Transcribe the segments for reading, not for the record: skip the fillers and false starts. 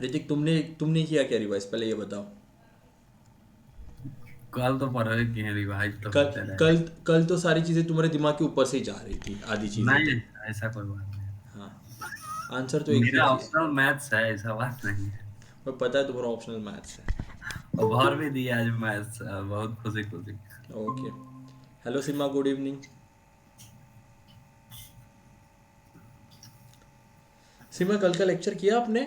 ऋतिक, तुमने तुमने किया क्या रिवाइज, पहले ये बताओ। कल तो पढ़े कि हैं, रिवाइज तो कल होते रहे। कल कल तो सारी चीज़ें तुम्हारे दिमाग के ऊपर से ही जा रही थी, आधी चीज़ें नहीं, तो। ऐसा कोई बात नहीं। हाँ, आंसर तो एक ही मेरा किए। ऑप्शनल मैथ्स है, ऐसा बात नहीं है। और पता है तुम्हारा ऑप्शनल मैथ्स है। और भर भी दिया आज मैथ्स, बहुत खुशी खुशी। ओके। हेलो सीमा, गुड इवनिंग। सीमा, कल का लेक्चर किया आपने?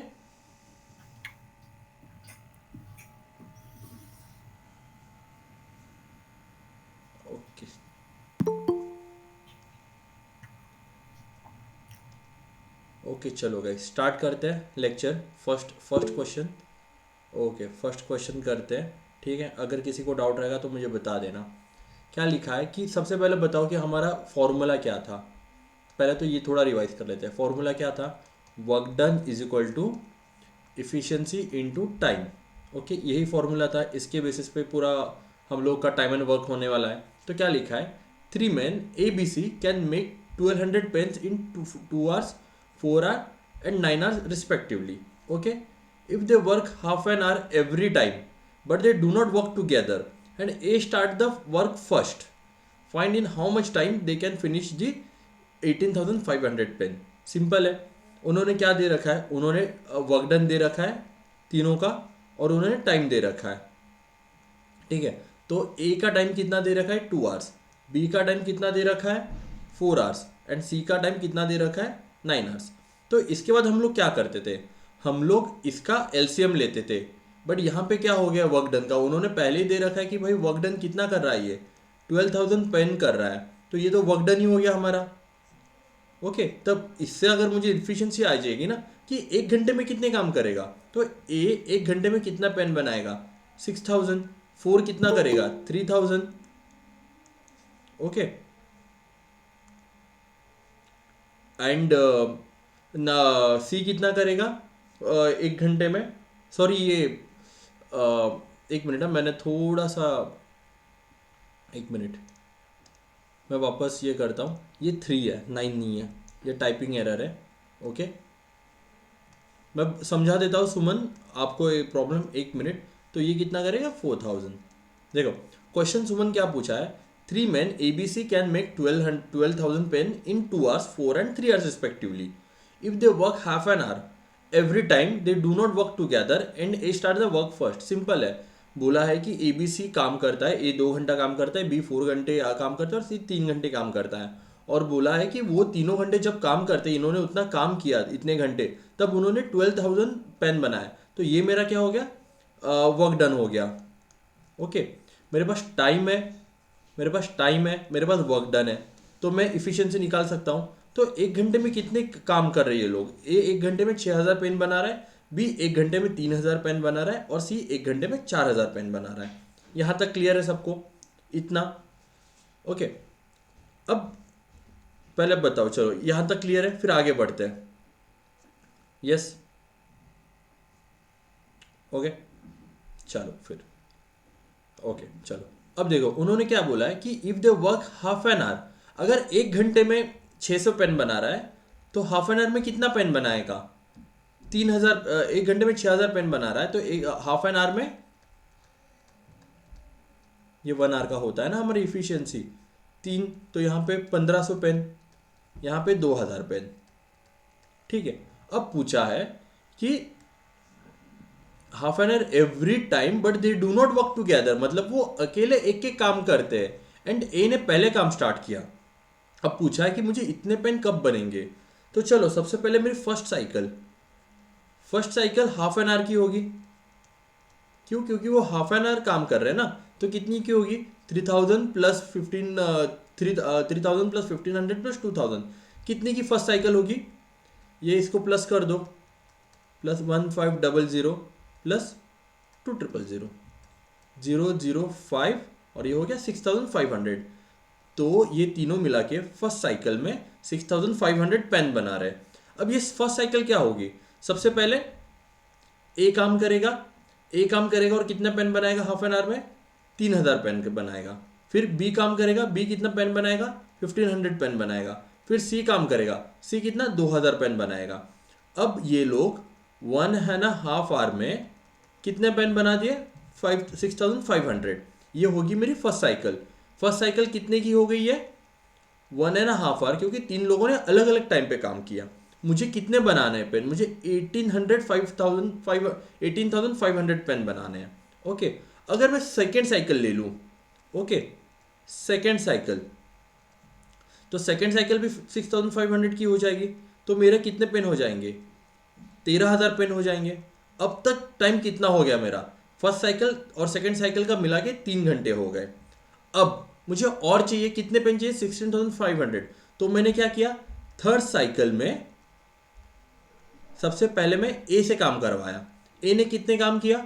ओके। ओके, चलो गाइस स्टार्ट करते हैं lecture. First first question. Okay, first question करते हैं। ठीक है, अगर किसी को डाउट रहेगा तो मुझे बता देना। क्या लिखा है कि सबसे पहले बताओ कि हमारा फॉर्मूला क्या था। पहले तो ये थोड़ा रिवाइज कर लेते हैं। फॉर्मूला क्या था? Work done is equal to efficiency into time. Okay, यही फॉर्मूला था, इसके बेसिस पे पूरा हम लोग का टाइम एंड वर्क होने वाला है। तो क्या लिखा है? 3 men ABC can make 1200 pens in 2 hours, 4 hour and 9 hours respectively. Okay, if they work half an hour every time but they do not work together and A start the work first, find in how much time they can finish the 18,500 pen. Simple है। उन्होंने क्या दे रखा है? उन्होंने work done they रखा है तीनों का, और उन्होंने टाइम दे रखा है। ठीक है, तो ए का टाइम कितना दे रखा है? 2 आवर्स। बी का टाइम कितना दे रखा है? 4 आवर्स। एंड सी का टाइम कितना दे रखा है? 9 आवर्स। तो इसके बाद हम लोग क्या करते थे? हम लोग इसका एलसीएम लेते थे। बट यहाँ पे क्या हो गया वर्क डन का? उन्होंने पहले ही दे रखा है कि भाई वर्क डन कितना कर रहा है ये, 12,000 पेन कर रहा है, तो ये तो वर्क डन ही हो गया हमारा। ओके, तब इससे अगर मुझे इफिशियंसी आ जाएगी ना कि 1 घंटे में कितने काम करेगा, तो ए 1 घंटे में कितना पेन बनाएगा? 6,000। फोर कितना करेगा? 3,000। ओके। एंड ना, सी कितना करेगा 1 घंटे में? सॉरी, ये 1 मिनट ना, मैंने थोड़ा सा, 1 मिनट, मैं वापस ये करता हूँ। ये 3 है, 9 नहीं है, ये टाइपिंग एरर है। ओके, मैं समझा देता हूँ सुमन आपको ये प्रॉब्लम, 1 मिनट। तो ये कितना करेगा? 4,000। देखो, क्वेश्चन सुमन क्या पूछा है? 3 men ABC can make 12,000 pain in 2 hours, 4 and 3 hours respectively. If they work half an our every time they do not work together and A start the work first. Simple है। बोला है कि ABC काम करता है, ए 2 घंटा काम करता है, बी 4 घंटे काम करता है, और सी 3 घंटे काम करता है। और बोला है कि वो तीनों घंटे जब काम करते हैं, इन्होंने उतना काम किया इतने घंटे, तब उन्होंने 12,000 पेन बनाए। तो ये मेरा क्या हो गया? वर्क डन हो गया। ओके, मेरे पास टाइम है, मेरे पास टाइम है, मेरे पास वर्क डन है, तो मैं इफिशिएंसी निकाल सकता हूँ। तो 1 घंटे में कितने काम कर रहे हैं ये लोग? ए 1 घंटे में 6,000 पेन बना रहा है, बी 1 घंटे में 3,000 पेन बना रहा है, और सी 1 घंटे में 4,000 पेन बना रहा है। यहाँ तक क्लियर है सबको? इतना। ओके। अब पहले बताओ, चलो यहाँ तक क्लियर है, फिर आगे बढ़ते हैं। यस। ओके, चलो फिर। ओके, चलो। अब देखो, उन्होंने क्या बोला है कि if they work half an our, अगर 1 घंटे में 600 पेन बना रहा है, तो हाफ एन आवर में कितना पेन बनाएगा? 3,000। 1 घंटे में 6,000 पेन बना रहा है, तो हाफ एन आवर में, ये 1 आवर का होता है ना हमारी इफिशियंसी, 3, तो यहाँ पे 1,500 पेन, यहाँ पे 2,000 पेन। ठीक है। अब पूछा है कि half an our every time but they do not work together, मतलब वो अकेले एक एक काम करते हैं, एंड ए ने पहले काम स्टार्ट किया। अब पूछा है कि मुझे इतने पेन कब बनेंगे। तो चलो, सबसे पहले मेरी first cycle half an our की होगी। क्यों? क्योंकि वो हाफ एन आवर काम कर रहे हैं ना। तो कितनी की होगी? 3,000 प्लस 15, 3,000 प्लस 1,500 प्लस 2,000, कितनी की फर्स्ट साइकिल होगी? ये इसको प्लस कर दो, +1500 +2,000, 005, और ये हो गया 6,500। तो ये तीनों मिला के फर्स्ट साइकिल में 6,500 पेन बना रहे। अब ये फर्स्ट साइकिल क्या होगी? सबसे पहले ए काम करेगा, ए काम करेगा और कितना पेन बनाएगा हाफ एन आवर में? 3,000 पेन बनाएगा। फिर बी काम करेगा, बी कितना पेन बनाएगा? 1,500 पेन बनाएगा। फिर सी काम करेगा, सी कितना? 2,000 पेन बनाएगा। अब ये लोग 1.5 आवर में कितने पेन बना दिए? 6500। ये होगी मेरी फर्स्ट साइकिल। फर्स्ट साइकिल कितने की हो गई है? 1.5 आवर, क्योंकि 3 लोगों ने अलग अलग टाइम पे काम किया। मुझे कितने बनाने हैं पेन? मुझे 18,500 पेन बनाने हैं। ओके, अगर मैं सेकेंड साइकिल ले लूँ, ओके, सेकेंड साइकिल, तो सेकेंड साइकिल भी 6500 की हो जाएगी। तो मेरे कितने पेन हो जाएंगे? 13,000 पेन हो जाएंगे। अब तक टाइम कितना हो गया मेरा? फर्स्ट साइकिल और सेकेंड साइकिल का मिला के 3 घंटे हो गए। अब मुझे और चाहिए, कितने पेन चाहिए? 16,500। तो मैंने क्या किया? थर्ड साइकिल में सबसे पहले मैं ए से काम करवाया। ए ने कितने काम किया?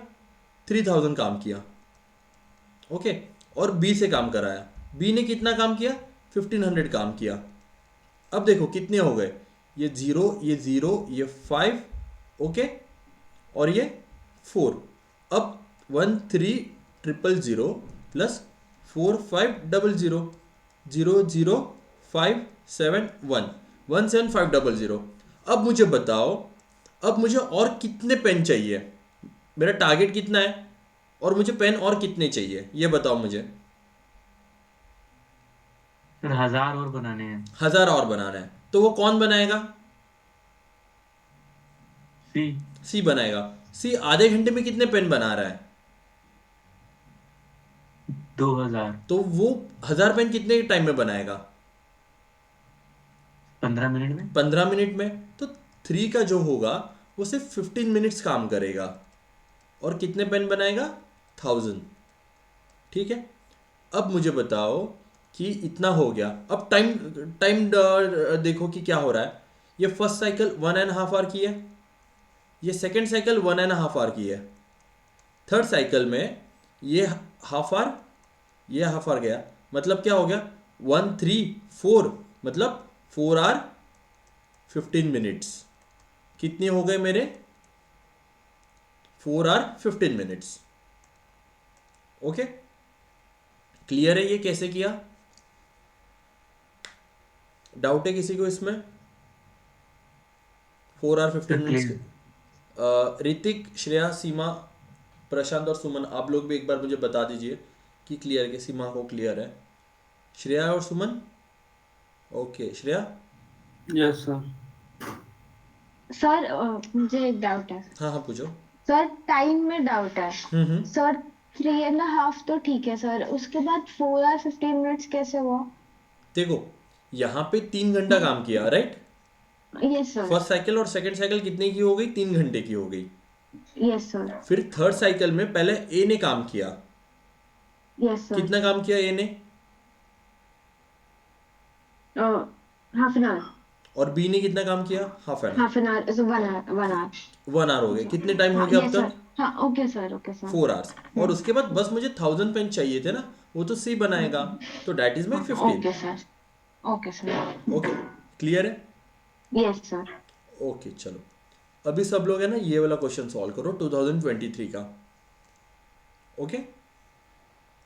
3,000 काम किया। ओके, और बी से काम कराया। बी ने कितना काम किया? 1,500 काम किया। अब देखो कितने हो गए? ये जीरो, ये जीरो, ये 5, ओके, और ये 4। अब 13,000 प्लस 4,500, 00571, 17500। अब मुझे बताओ, अब मुझे और कितने पेन चाहिए? मेरा टारगेट कितना है और मुझे पेन और कितने चाहिए, ये बताओ मुझे। फिर 1000 और बनाने हैं। 1000 और बनाना है। तो वो कौन बनाएगा? सी। सी बनाएगा। सी आधे घंटे में कितने पेन बना रहा है? 2000। तो वो 1000 पेन कितने टाइम में बनाएगा? 15 मिनट में। 15 मिनट में। तो 3 का जो होगा वो सिर्फ 15 मिनट्स काम करेगा और कितने पेन बनाएगा? 1000। ठीक है, अब मुझे बताओ कि इतना हो गया। अब टाइम टाइम देखो कि क्या हो रहा है। ये फर्स्ट साइकिल 1.5 आवर की है, ये सेकेंड साइकिल 1.5 आवर की है। थर्ड साइकिल में ये हाफ आवर, ये हाफ आवर गया, मतलब क्या हो गया? 134, मतलब 4 आवर 15 मिनट्स। कितने हो गए मेरे? 4 आवर 15 मिनट्स। ओके, क्लियर है ये कैसे किया? डाउट है किसी को इसमें? 4 hour 15 minutes. Clear. Hrithik, Shreya, Seema, Prashant और सुमन, आप लोग भी एक बार मुझे बता दीजिए कि क्लियर है। सीमा को क्लियर है, श्रेया और Suman? Okay, Shreya. Yes sir. Sir मुझे एक डाउट है। हाँ हाँ, पूछो। सर टाइम में डाउट है। हम्म। सर 3.5 तो ठीक है सर, उसके बाद 4 और 15 मिनट्स कैसे हुआ? देखो, यहाँ पे 3 घंटा काम किया, right? Yes sir. First cycle और सेकंड साइकिल कितने की हो गई? 3 घंटे की हो गई। Yes sir. फिर थर्ड साइकिल में पहले ए ने काम किया। Yes sir. कितना काम किया ए ने? Half an hour. और बी ने कितना काम किया? Half an half an hour, 1 hour, 1 hour. 1 hour हो गए। कितने टाइम हो हाँ गया अब यस तक? सर। हाँ okay sir, okay sir. 4 hours. और उसके बाद बस मुझे 1000 पेन चाहिए थे ना, वो तो सी बनाएगा। तो that is my 15। Okay sir. Okay sir. Okay, clear है? Yes sir. ओके, चलो अभी सब लोग है ना, ये वाला क्वेश्चन सॉल्व करो 2023 का। ओके,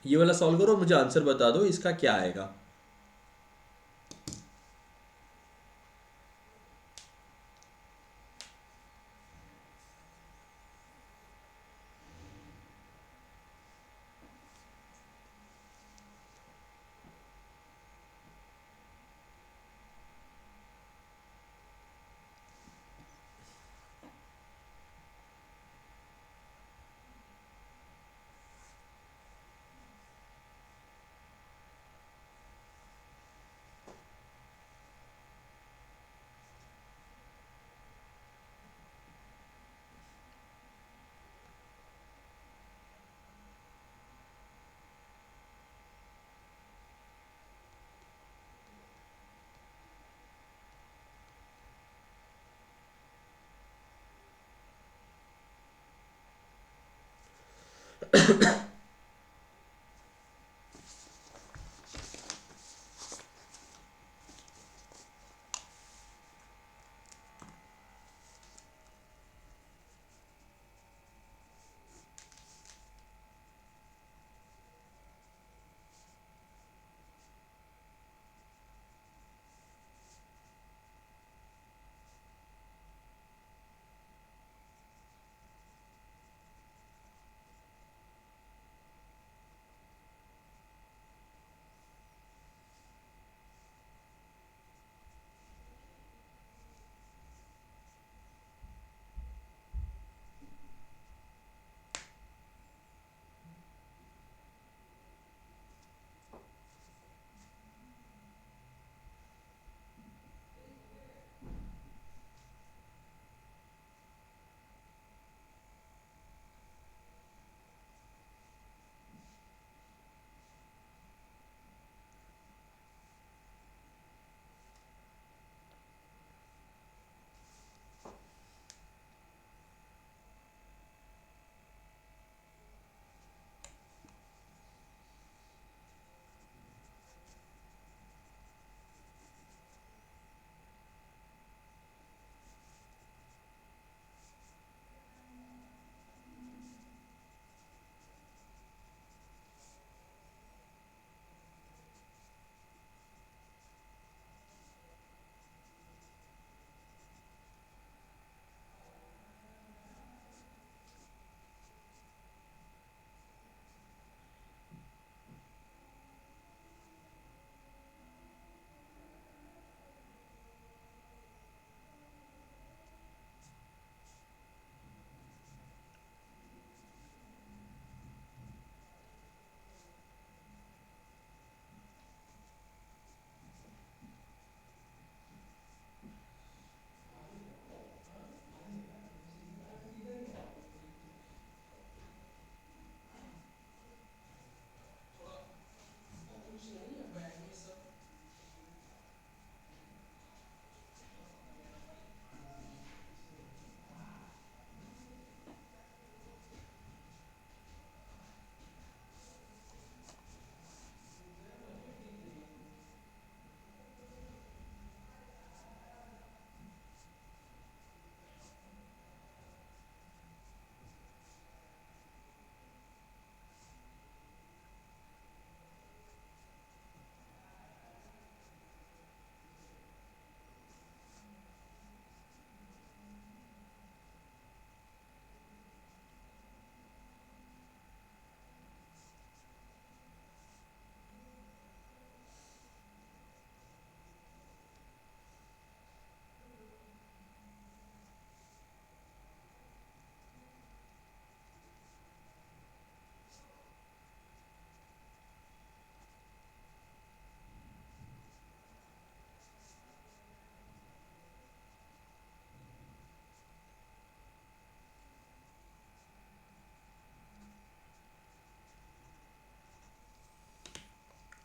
ये वाला सॉल्व करो, मुझे आंसर बता दो इसका क्या आएगा।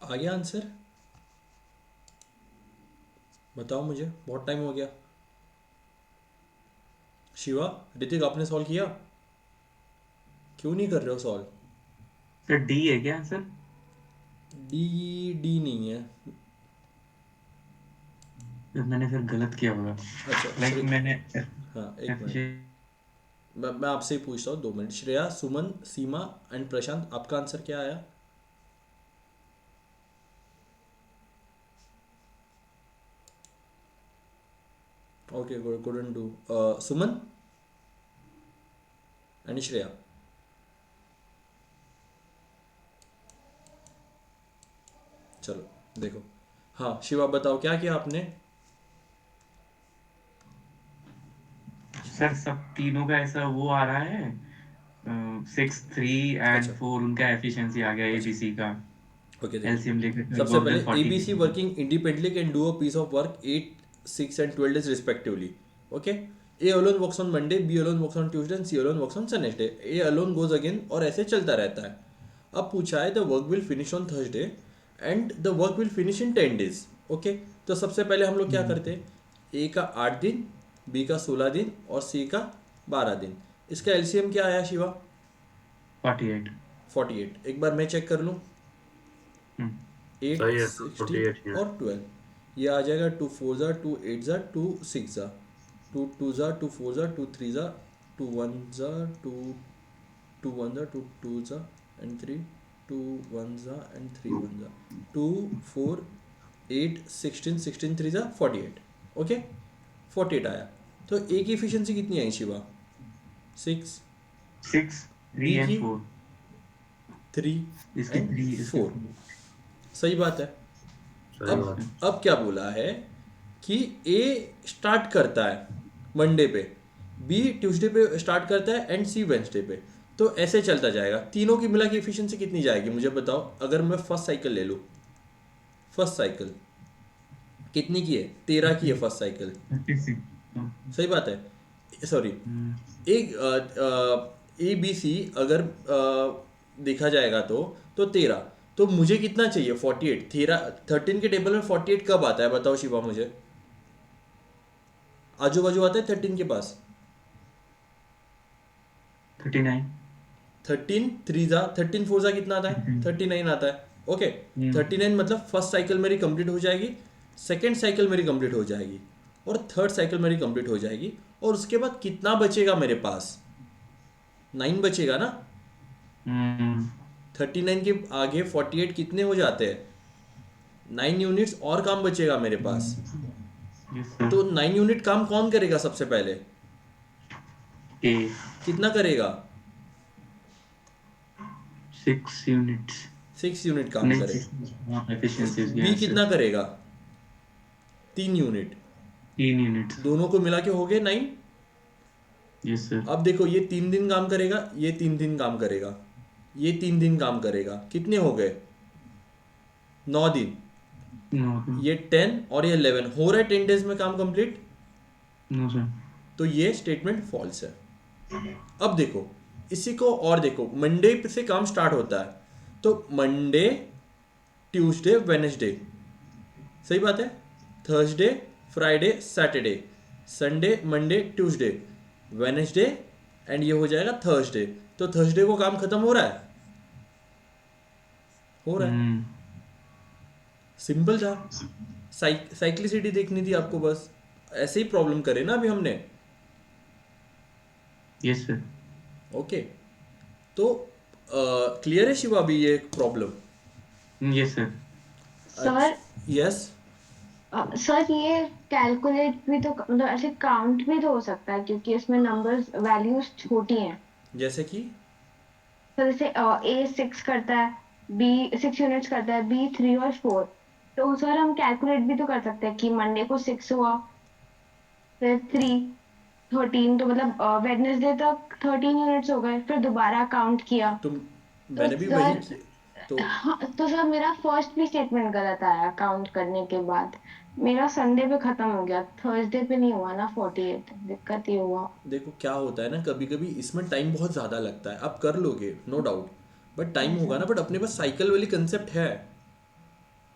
आ गया आंसर? बताओ मुझे, बहुत टाइम हो गया। शिवा, ऋतिक, आपने सॉल्व किया? क्यों नहीं कर रहे हो सॉल्व? सर डी है क्या आंसर? डी? डी नहीं है। मैंने फिर गलत किया होगा। अच्छा लाइक श्रे मैंने हाँ एक मिनट, efficient- मैं आपसे ही पूछता हूँ, 2 मिनट। श्रेया, सुमन, सीमा एंड प्रशांत, आपका आंसर क्या आया? Okay, couldn't do. Suman and Shreya. चलो देखो, हाँ शिवा बताओ क्या किया आपने? सर सब तीनों का ऐसा वो आ रहा है, 6, 3 अच्छा एंड 4 उनका एफिशिएंसी आ गया अच्छा, एबीसी का। ओके देखो, एलसीएम लेकर सबसे वर्क पहले डन ए 40 बी सी किया। Working independently can do a piece of work 8, 6 and 12 days respectively. Okay, A alone works on Monday, B alone works on Tuesday and C alone works on Wednesday, A alone goes again, और ऐसे चलता रहता है। अब पूछा है the work will finish on Thursday and the work will finish in 10 days. Okay, तो सबसे पहले हम लोग क्या करते हैं, ए का 8 दिन, बी का 16 दिन और सी का 12 दिन। इसका एलसीएम क्या आया शिवा? 48। 48। एक बार मैं चेक कर लूँ। हम्म, 8, सही है, 16 48 है। और 12, ये आ जाएगा। 2 4 ज़ा, 2 8 ज़ा, 2 6 ज़ा, 2 2 ज़ा, 2 4 ज़ा, 2 3 ज़ा, 2 1 ज़ा, 2 2 1 ज़ा, 2 2 ज़ा एंड 3, 2 1 ज़ा एंड 3 1 ज़ा, 2 4 8 16, 16 3 ज़ा 48। ओके, 48 आया। तो ए की एफिशिएंसी कितनी आई शिवा? 6। 6, 3 बी एंड की 4। 3 इसकी एंड 3, इसकी 4। 4। सही बात है। सही अब बात है। अब क्या बोला है कि ए स्टार्ट करता है मंडे पे, बी ट्यूसडे पे स्टार्ट करता है एंड सी वेंसडे पे। तो ऐसे चलता जाएगा। तीनों की मिला की एफिशिएंसी कितनी जाएगी मुझे बताओ? अगर मैं फर्स्ट साइकिल ले लूँ, फर्स्ट साइकिल कितनी की है? 13 की है फर्स्ट साइकिल। 36। सही बात है, सॉरी। हम्म, एक ए बी सी अगर देखा जाएगा तो 13। तो मुझे कितना चाहिए? 48। 13 के टेबल में 48 कब आता है बताओ शिवा मुझे? आजू बाजू आता है 13 के पास। 39। 13 3 जा, 13 4 जा कितना आता है? 39 आता है। ओके, हम्म, 39 मतलब फर्स्ट साइकिल मेरी कंप्लीट हो जाएगी, सेकेंड साइकिल मेरी कंप्लीट हो जाएगी और थर्ड साइकिल मेरी कंप्लीट हो जाएगी। और उसके बाद कितना बचेगा मेरे पास? 9 बचेगा ना। हम्म, 39 के आगे 48 कितने हो जाते हैं? 9 यूनिट्स और काम बचेगा मेरे पास। Yes sir. तो 9 यूनिट काम कौन करेगा सबसे पहले? ए, कितना करेगा? 6 यूनिट्स। 6 यूनिट काम नहीं, करे। 6, हाँ efficiency is B yes sir. कितना करेगा? 3 यूनिट। 3 यूनिट्स। दोनों को मिला के हो गए 9। Yes sir. अब देखो, ये 3 दिन काम करेगा, ये 3 दिन काम करेगा, ये 3 दिन काम करेगा, कितने हो गए? 9 दिन। नो ये 10 और ये 11 हो रहा है 10 डेज में काम कंप्लीट। No sir. तो ये स्टेटमेंट फॉल्स है। अब देखो, इसी को और देखो, मंडे से काम स्टार्ट होता है तो मंडे ट्यूसडे वेनेसडे, सही बात है। Thursday Friday Saturday Sunday Monday Tuesday Wednesday and ये हो जाएगा थर्सडे। तो थर्सडे को काम खत्म हो रहा है, हो रहा है। हम्म, सिंपल था। साइक्लिसिटी देखनी थी आपको बस। ऐसे ही प्रॉब्लम करे ना अभी हमने। Yes sir. ओके, तो क्लियर है शिवा अभी ये problem? Yes sir. Sir yes. Sir ये कैलकुलेट भी तो मतलब ऐसे काउंट भी तो हो सकता है क्योंकि इसमें नंबर्स वैल्यूज छोटी हैं। जैसे कि सर जैसे ए 6 करता है, बी 6 यूनिट्स करता है, बी 3 और 4। तो सर हम कैलकुलेट भी तो कर सकते हैं कि मंडे को 6 हुआ, फिर 3 13, तो मतलब वेडनेसडे तक 13 यूनिट्स हो गए, फिर दोबारा काउंट किया। तुम, तो मैंने भी वही सर किया तो। हाँ, तो सर मेरा फर्स्ट भी स्टेटमेंट गलत आया काउंट करने के बाद। मेरा संडे पे खत्म हो गया, थर्सडे पे नहीं हुआ ना 48, दिक्कत ये हुआ। देखो क्या होता है ना, कभी कभी इसमें टाइम बहुत ज़्यादा लगता है। आप कर लोगे नो डाउट, बट टाइम हाँ होगा सर। ना। बट अपने पास साइकिल वाली कंसेप्ट है,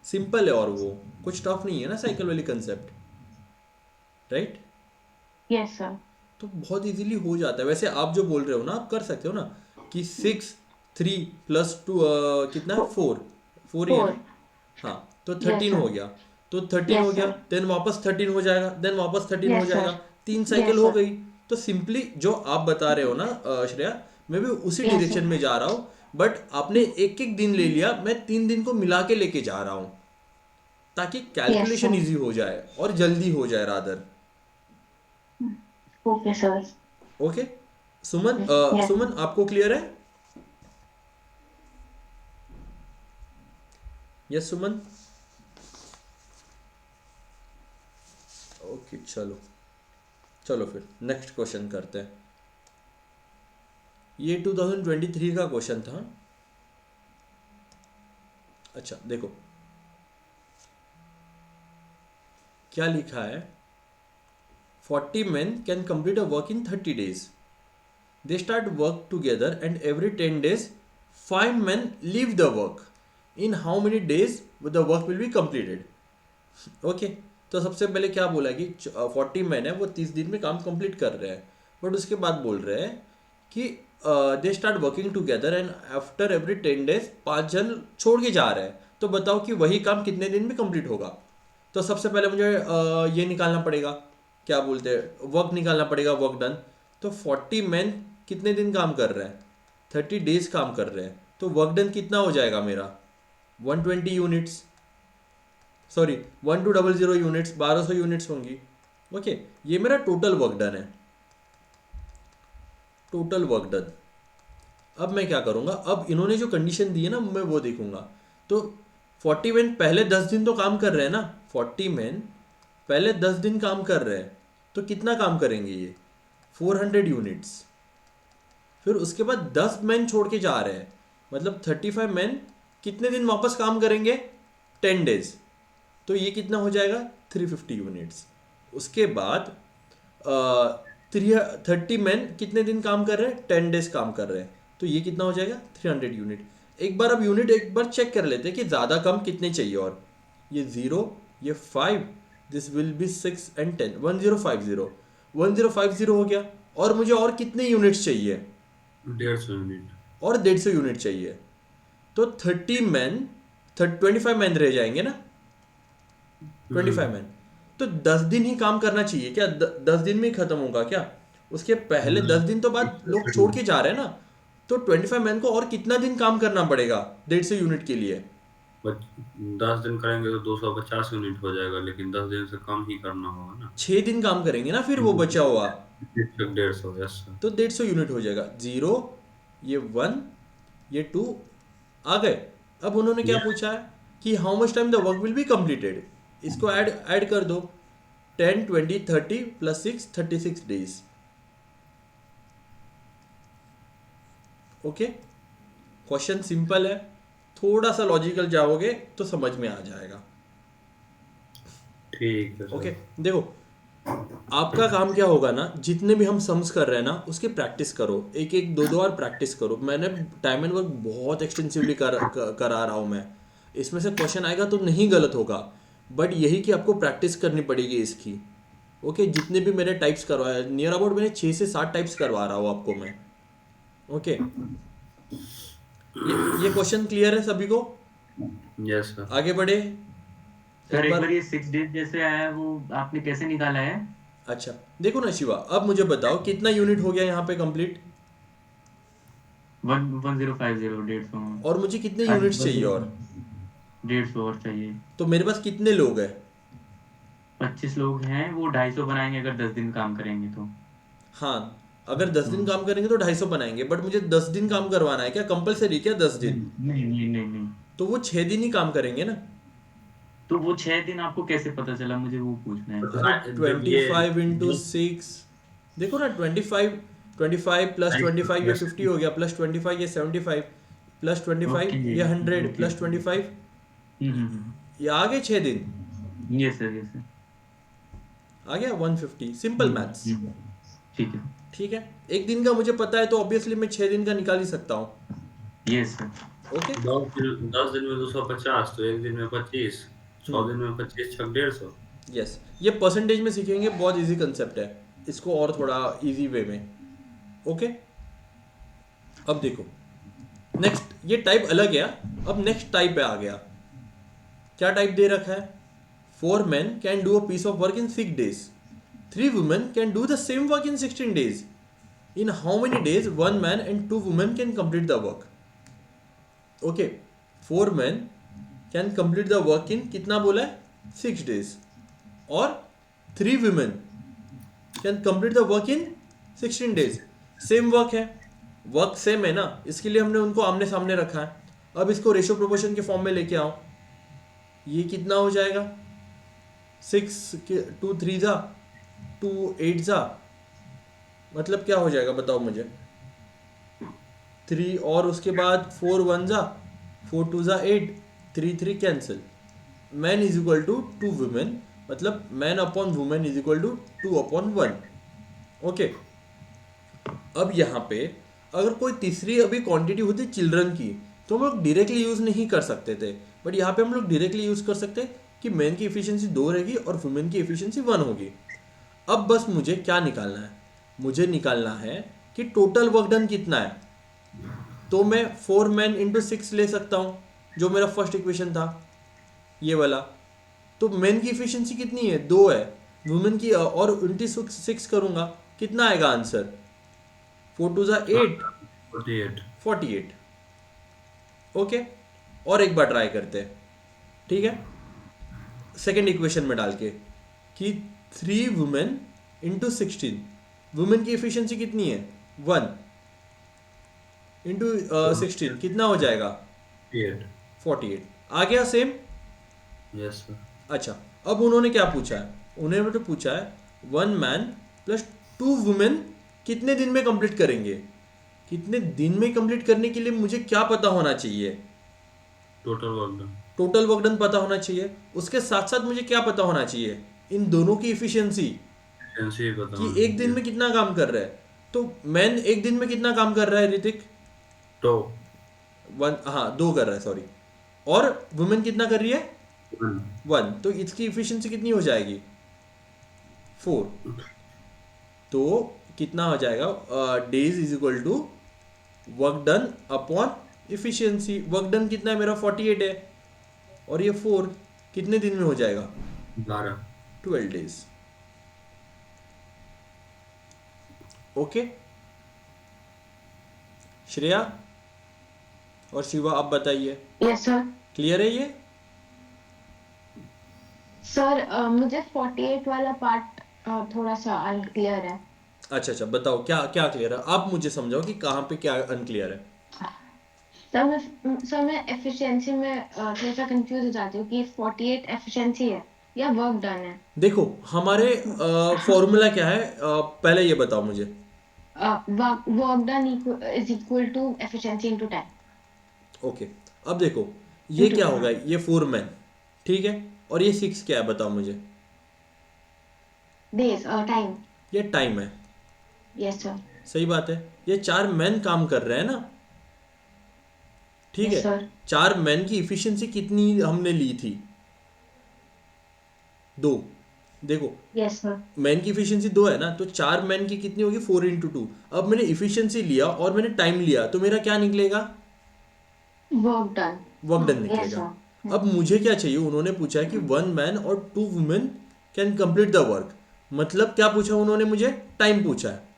सिंपल है, और वो कुछ टफ नहीं है ना साइकिल वाली कंसेप्ट, राइट? Yes sir. तो बहुत इजीली हो जाता है। वैसे आप जो बोल रहे हो ना, आप कर सकते हो ना कि 6 3 + 2 कितना है, 4 ही है ना? 4। हाँ, तो यस 13 हो सर। गया। तो 13 हो यस गया, सर। देन वापस 13 हो जाएगा, देन वापस 13 हो यस जाएगा। सर। 3 साइकिल यस हो सर। गई। तो सिंपली जो आप बता रहे हो ना श्रेया, मैं भी उसी यस डायरेक्शन सर। में जा रहा हूँ। बट आपने एक एक दिन ले लिया, मैं 3 दिन को मिला के लेके जा रहा हूँ, ताकि यस कैलकुलेशन सर। इजी हो जाए और जल्दी हो जाए रादर। Okay sir. ओके सुमन, यस। सुमन आपको क्लियर है? यस सुमन। ओके चलो, चलो फिर नेक्स्ट क्वेश्चन करते हैं। ये 2023 का क्वेश्चन था। अच्छा देखो क्या लिखा है। 40 men can complete a work in 30 days. They start work together and every 10 days 5 men leave the work. In how many days the work will be completed? Okay तो सबसे पहले क्या बोला कि 40 मैन है, वो 30 दिन में काम कंप्लीट कर रहे हैं। बट उसके बाद बोल रहे हैं कि they start working together and after every 10 days 5 जन छोड़ के जा रहे हैं। तो बताओ कि वही काम कितने दिन में कंप्लीट होगा। तो सबसे पहले मुझे ये निकालना पड़ेगा, क्या बोलते हैं, वर्क निकालना पड़ेगा, वर्क डन। तो 40 मैन कितने दिन काम कर रहे हैं, 30 डेज काम कर रहे हैं। तो वर्क डन कितना हो जाएगा मेरा, 120 यूनिट्स, सॉरी 1200 यूनिट्स, 1200 यूनिट्स होंगी। ओके ये मेरा टोटल वर्क डन है, टोटल वर्क डन। अब मैं क्या करूँगा, अब इन्होंने जो कंडीशन दी है ना, मैं वो देखूंगा। तो 40 मैन पहले 10 दिन तो काम कर रहे हैं ना, 40 मैन पहले 10 दिन काम कर रहे हैं, तो कितना काम करेंगे ये, 400 यूनिट्स। फिर उसके बाद 10 मैन छोड़ के जा रहे हैं, मतलब 35 मैन कितने दिन वापस काम करेंगे, 10 डेज। तो ये कितना हो जाएगा, 350 यूनिट्स। उसके बाद 30 मैन कितने दिन काम कर रहे हैं, 10 डेज काम कर रहे हैं। तो ये कितना हो जाएगा, 300 यूनिट। एक बार अब यूनिट एक बार चेक कर लेते हैं कि ज़्यादा कम कितने चाहिए। और ये 0, ये 5, दिस विल बी 6 and 10, 1050, 1050 हो गया। और मुझे और कितने यूनिट्स चाहिए, 150 यूनिट। और 150 यूनिट चाहिए। तो 30 मैन, 25 मैन रह जाएंगे ना, 25 मैन। तो 10 दिन ही काम करना चाहिए क्या, 10 दिन में ही खत्म होगा क्या? उसके पहले 10 दिन तो बाद लोग छोड़ के जा रहे हैं ना। तो 25 मैन को और कितना दिन काम करना पड़ेगा 150 यूनिट के लिए? 10 दिन करेंगे तो 250 यूनिट हो जाएगा, लेकिन 10 दिन से कम ही करना होगा ना। 6 दिन काम करेंगे ना फिर वो बचा हुआ। 150, यस सर। तो 150 यूनिट हो जाएगा। 0, ये 1, ये 2 आ गए। अब उन्होंने क्या पूछा है कि how much time the work will be completed. इसको ऐड ऐड कर दो, 10 20 30 + 6 36 डेज। ओके क्वेश्चन सिंपल है, थोड़ा सा लॉजिकल जाओगे तो समझ में आ जाएगा। ठीक है ओके सर। देखो आपका काम क्या होगा ना, जितने भी हम सम्स कर रहे हैं ना उसकी प्रैक्टिस करो, एक एक दो दो बार प्रैक्टिस करो। मैंने टाइम एंड वर्क बहुत एक्सटेंसिवली करा रहा हूँ मैं। इसमें से क्वेश्चन आएगा तो नहीं गलत होगा, बट यही कि आपको प्रैक्टिस करनी पड़ेगी इसकी। ओके जितने भी मैंने टाइप्स करवाए, नियर अबाउट मैंने 6 से 7 टाइप्स करवा रहा हूँ आपको मैं। ओके ये क्वेश्चन क्लियर है सभी को? Yes sir. आगे बढ़े सर एक एक बार। बार ये 6 डेज जैसे आया है, वो आपने कैसे निकाला है? अच्छा देखो ना शिवा, अब मुझे बताओ कितना यूनिट हो गया यहाँ पे कंप्लीट, 1050, 150। और मुझे कितने अरे यूनिट्स चाहिए और। 150 और चाहिए। तो मेरे पास कितने लोग हैं, 25 लोग हैं, वो 250 बनाएंगे अगर 10 दिन काम करेंगे तो। हाँ अगर 10 दिन काम करेंगे तो 250 बनाएंगे। बट मुझे 10 दिन काम करवाना है क्या, कंपलसरी क्या 10 दिन? नहीं नहीं नहीं नहीं। तो वो 6 दिन ही काम करेंगे ना। तो वो 6 दिन आपको कैसे पता चला, मुझे वो पूछना है तो सर। जब ट्वेंटी ये फाइव इंटू जो सिक्स देखो ना, 25, 25 + 25 ये 50 हो गया, + 25 ये 75, + 25 ओके ये 100, ओके। + 25 ये आ गए 6 दिन, यस सर यस सर। आ गया 150। Simple maths. ठीक है। ठीक है, एक दिन का मुझे पता है तो ऑब्वियसली मैं 6 दिन का निकाल ही सकता हूँ। Yes sir. ओके। 10 दिन में 250, तो एक दिन में 25, 100 दिन में 25 छक 150। यस, ये परसेंटेज में सीखेंगे, बहुत इजी कंसेप्ट है, इसको और थोड़ा इजी वे में। ओके, अब देखो नेक्स्ट, ये टाइप अलग है। अब नेक्स्ट टाइप पे आ गया, क्या टाइप दे रखा है? 4 men can do a piece of work in 6 days, 3 women can do the same work in 16 days। In how many days 1 man and 2 women can complete the work? Okay, 4 men can complete the work in कितना बोला है? 6 days। और 3 women can complete the work in 16 days। Same work है, work same है ना, इसके लिए हमने उनको आमने सामने रखा है। अब इसको रेशियो प्रोपोर्शन के फॉर्म में लेके आओ, ये कितना हो जाएगा? 2 3 जा 2 8 जा, मतलब क्या हो जाएगा बताओ मुझे? 3 और उसके बाद 4 1 जा 4 2 जा 8, 3 3 cancel. Man is equal to 2 women, मतलब man upon women is equal to 2/1। Okay, अब यहाँ पे अगर कोई तीसरी अभी क्वांटिटी होती चिल्ड्रन की, तो हम लोग डायरेक्टली यूज़ नहीं कर सकते थे, बट यहाँ पे हम लोग डायरेक्टली यूज़ कर सकते कि मैन की एफिशिएंसी 2 रहेगी और वुमेन की एफिशिएंसी 1 होगी। अब बस मुझे क्या निकालना है? मुझे निकालना है कि टोटल वर्क डन कितना है। तो मैं 4 men इंटू 6 ले सकता हूँ, जो मेरा फर्स्ट इक्वेशन था ये वाला। तो मैन की एफिशिएंसी कितनी है? 2 है। वुमेन की और 26 करूँगा, कितना आएगा आंसर? 4 2 जा 8, 48। 48। ओके, और एक बार ट्राई करते हैं, ठीक है, सेकेंड इक्वेशन में डाल के कि 3 वुमेन इंटू 16, वुमेन की एफिशिएंसी कितनी है? 1 इंटू 16 कितना हो जाएगा? 48। 48 आ गया सेम। Yes sir. अच्छा, अब उन्होंने क्या पूछा है? उन्होंने तो पूछा है 1 man प्लस 2 women कितने दिन में कंप्लीट करेंगे। कितने दिन में कंप्लीट करने के लिए मुझे क्या पता होना चाहिए? Total work done. Total work done पता होना चाहिए, उसके साथ साथ मुझे क्या पता होना चाहिए? इन दोनों की इफिशियंसी, एफिशिएंसी कि बताओ। एक दिन में कितना काम कर रहा है। तो मैन एक दिन में कितना काम कर रहा है ऋतिक? तो 1, हाँ 2 कर रहा है, सॉरी। और वुमेन कितना कर रही है? 1। 1, तो इसकी इफिशियंसी कितनी हो जाएगी? 4। तो कितना हो जाएगा? Days is equal to work done upon efficiency. Work done कितना है मेरा? 48 है, और ये 4 कितने दिन में हो जाएगा? 12। 12 days। ओके, श्रेया और शिवा आप बताइए, यस सर। क्लियर है ये? सर मुझे 48 वाला पार्ट थोड़ा सा अनक्लियर है। अच्छा, बताओ क्या क्या क्लियर है, आप मुझे समझाओ कि कहाँ पे क्या अनक्लियर है। सर मैं एफिशिएंसी में थोड़ा सा कंफ्यूज हो जाती हूँ कि 48 एफिशिएंसी है या वर्क डन है। देखो हमारे फॉर्मूला क्या है, पहले ये बताओ मुझे। Work done is equal to efficiency into time okay, अब देखो ये इनटू क्या होगा? ये 4 men, ठीक है, और ये 6 क्या है बताओ मुझे? Days time. ये टाइम है, यस सर। सही बात है। ये 4 men काम कर रहे हैं ना, ठीक यस है। सर। 4 men की इफिशियंसी कितनी हमने ली थी? 2। देखो यस सर। मैन की इफिशियंसी 2 है ना, तो 4 मैन की कितनी होगी? 4 इंटू 2। अब मैंने इफिशियंसी लिया और मैंने टाइम लिया, तो मेरा क्या निकलेगा? Work done. Work done yes निकलेगा। सर। अब मुझे क्या चाहिए? उन्होंने पूछा है कि 1 man और 2 women can complete the work, मतलब क्या पूछा उन्होंने मुझे? टाइम पूछा है।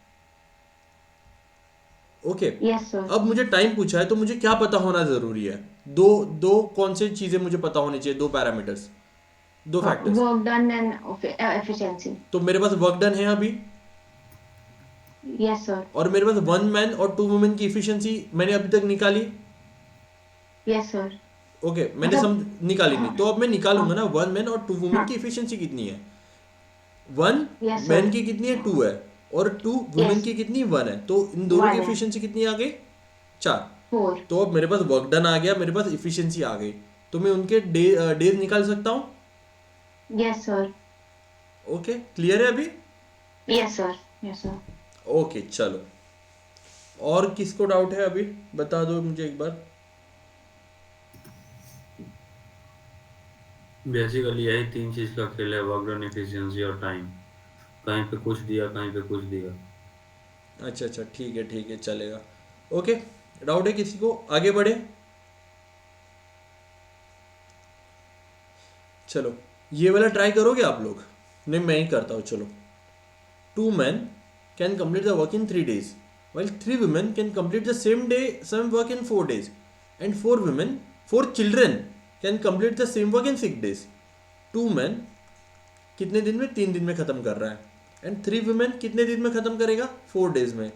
Okay, yes sir. अब मुझे टाइम पूछा है, तो मुझे क्या पता होना जरूरी है? दो दो कौन सी चीजें मुझे पता होनी चाहिए? 2 parameters, 2 factors. Work done and efficiency. तो मेरे पास वर्क डन है अभी, यस सर। और मेरे पास 1 man और 2 women की इफिशियंसी मैंने अभी तक निकाली। Yes sir. ओके, मैंने मतलब निकाली नहीं, तो अब मैं निकालूंगा हाँ ना 1 man और 2 women हाँ। की इफिशियंसी कितनी है। 1 यस मैन सर। की कितनी है? 2 है, और 2 वुमेन यस की कितनी? 1 है, तो इन दोनों की 1 है। इफिशियंसी कितनी आ गई? 4। 4। तो अब मेरे पास वर्क डन आ गया, मेरे पास इफिशियंसी आ गई, तो मैं उनके डेज निकाल सकता हूँ। Yes sir. ओके, क्लियर है अभी? Yes sir. Yes sir. Okay चलो, और किसको डाउट है अभी बता दो मुझे एक बार। बेसिकली यही तीन चीज का खेल है, वर्क डन, एफिशिएंसी और टाइम। कहीं पे कुछ दिया, कहीं पे कुछ दिया। अच्छा अच्छा, ठीक है, चलेगा। ओके, डाउट है किसी को, आगे बढ़े? चलो, ये वाला ट्राई करोगे आप लोग? नहीं, मैं ही करता हूँ, चलो। 2 men can complete the work in 3 days, while 3 women can complete the same work in 4 days, and 4 children can complete the same work in 6 days. 2 men कितने दिन में? 3 दिन में ख़त्म कर रहा है, एंड 3 women कितने दिन में ख़त्म करेगा? 4 days में,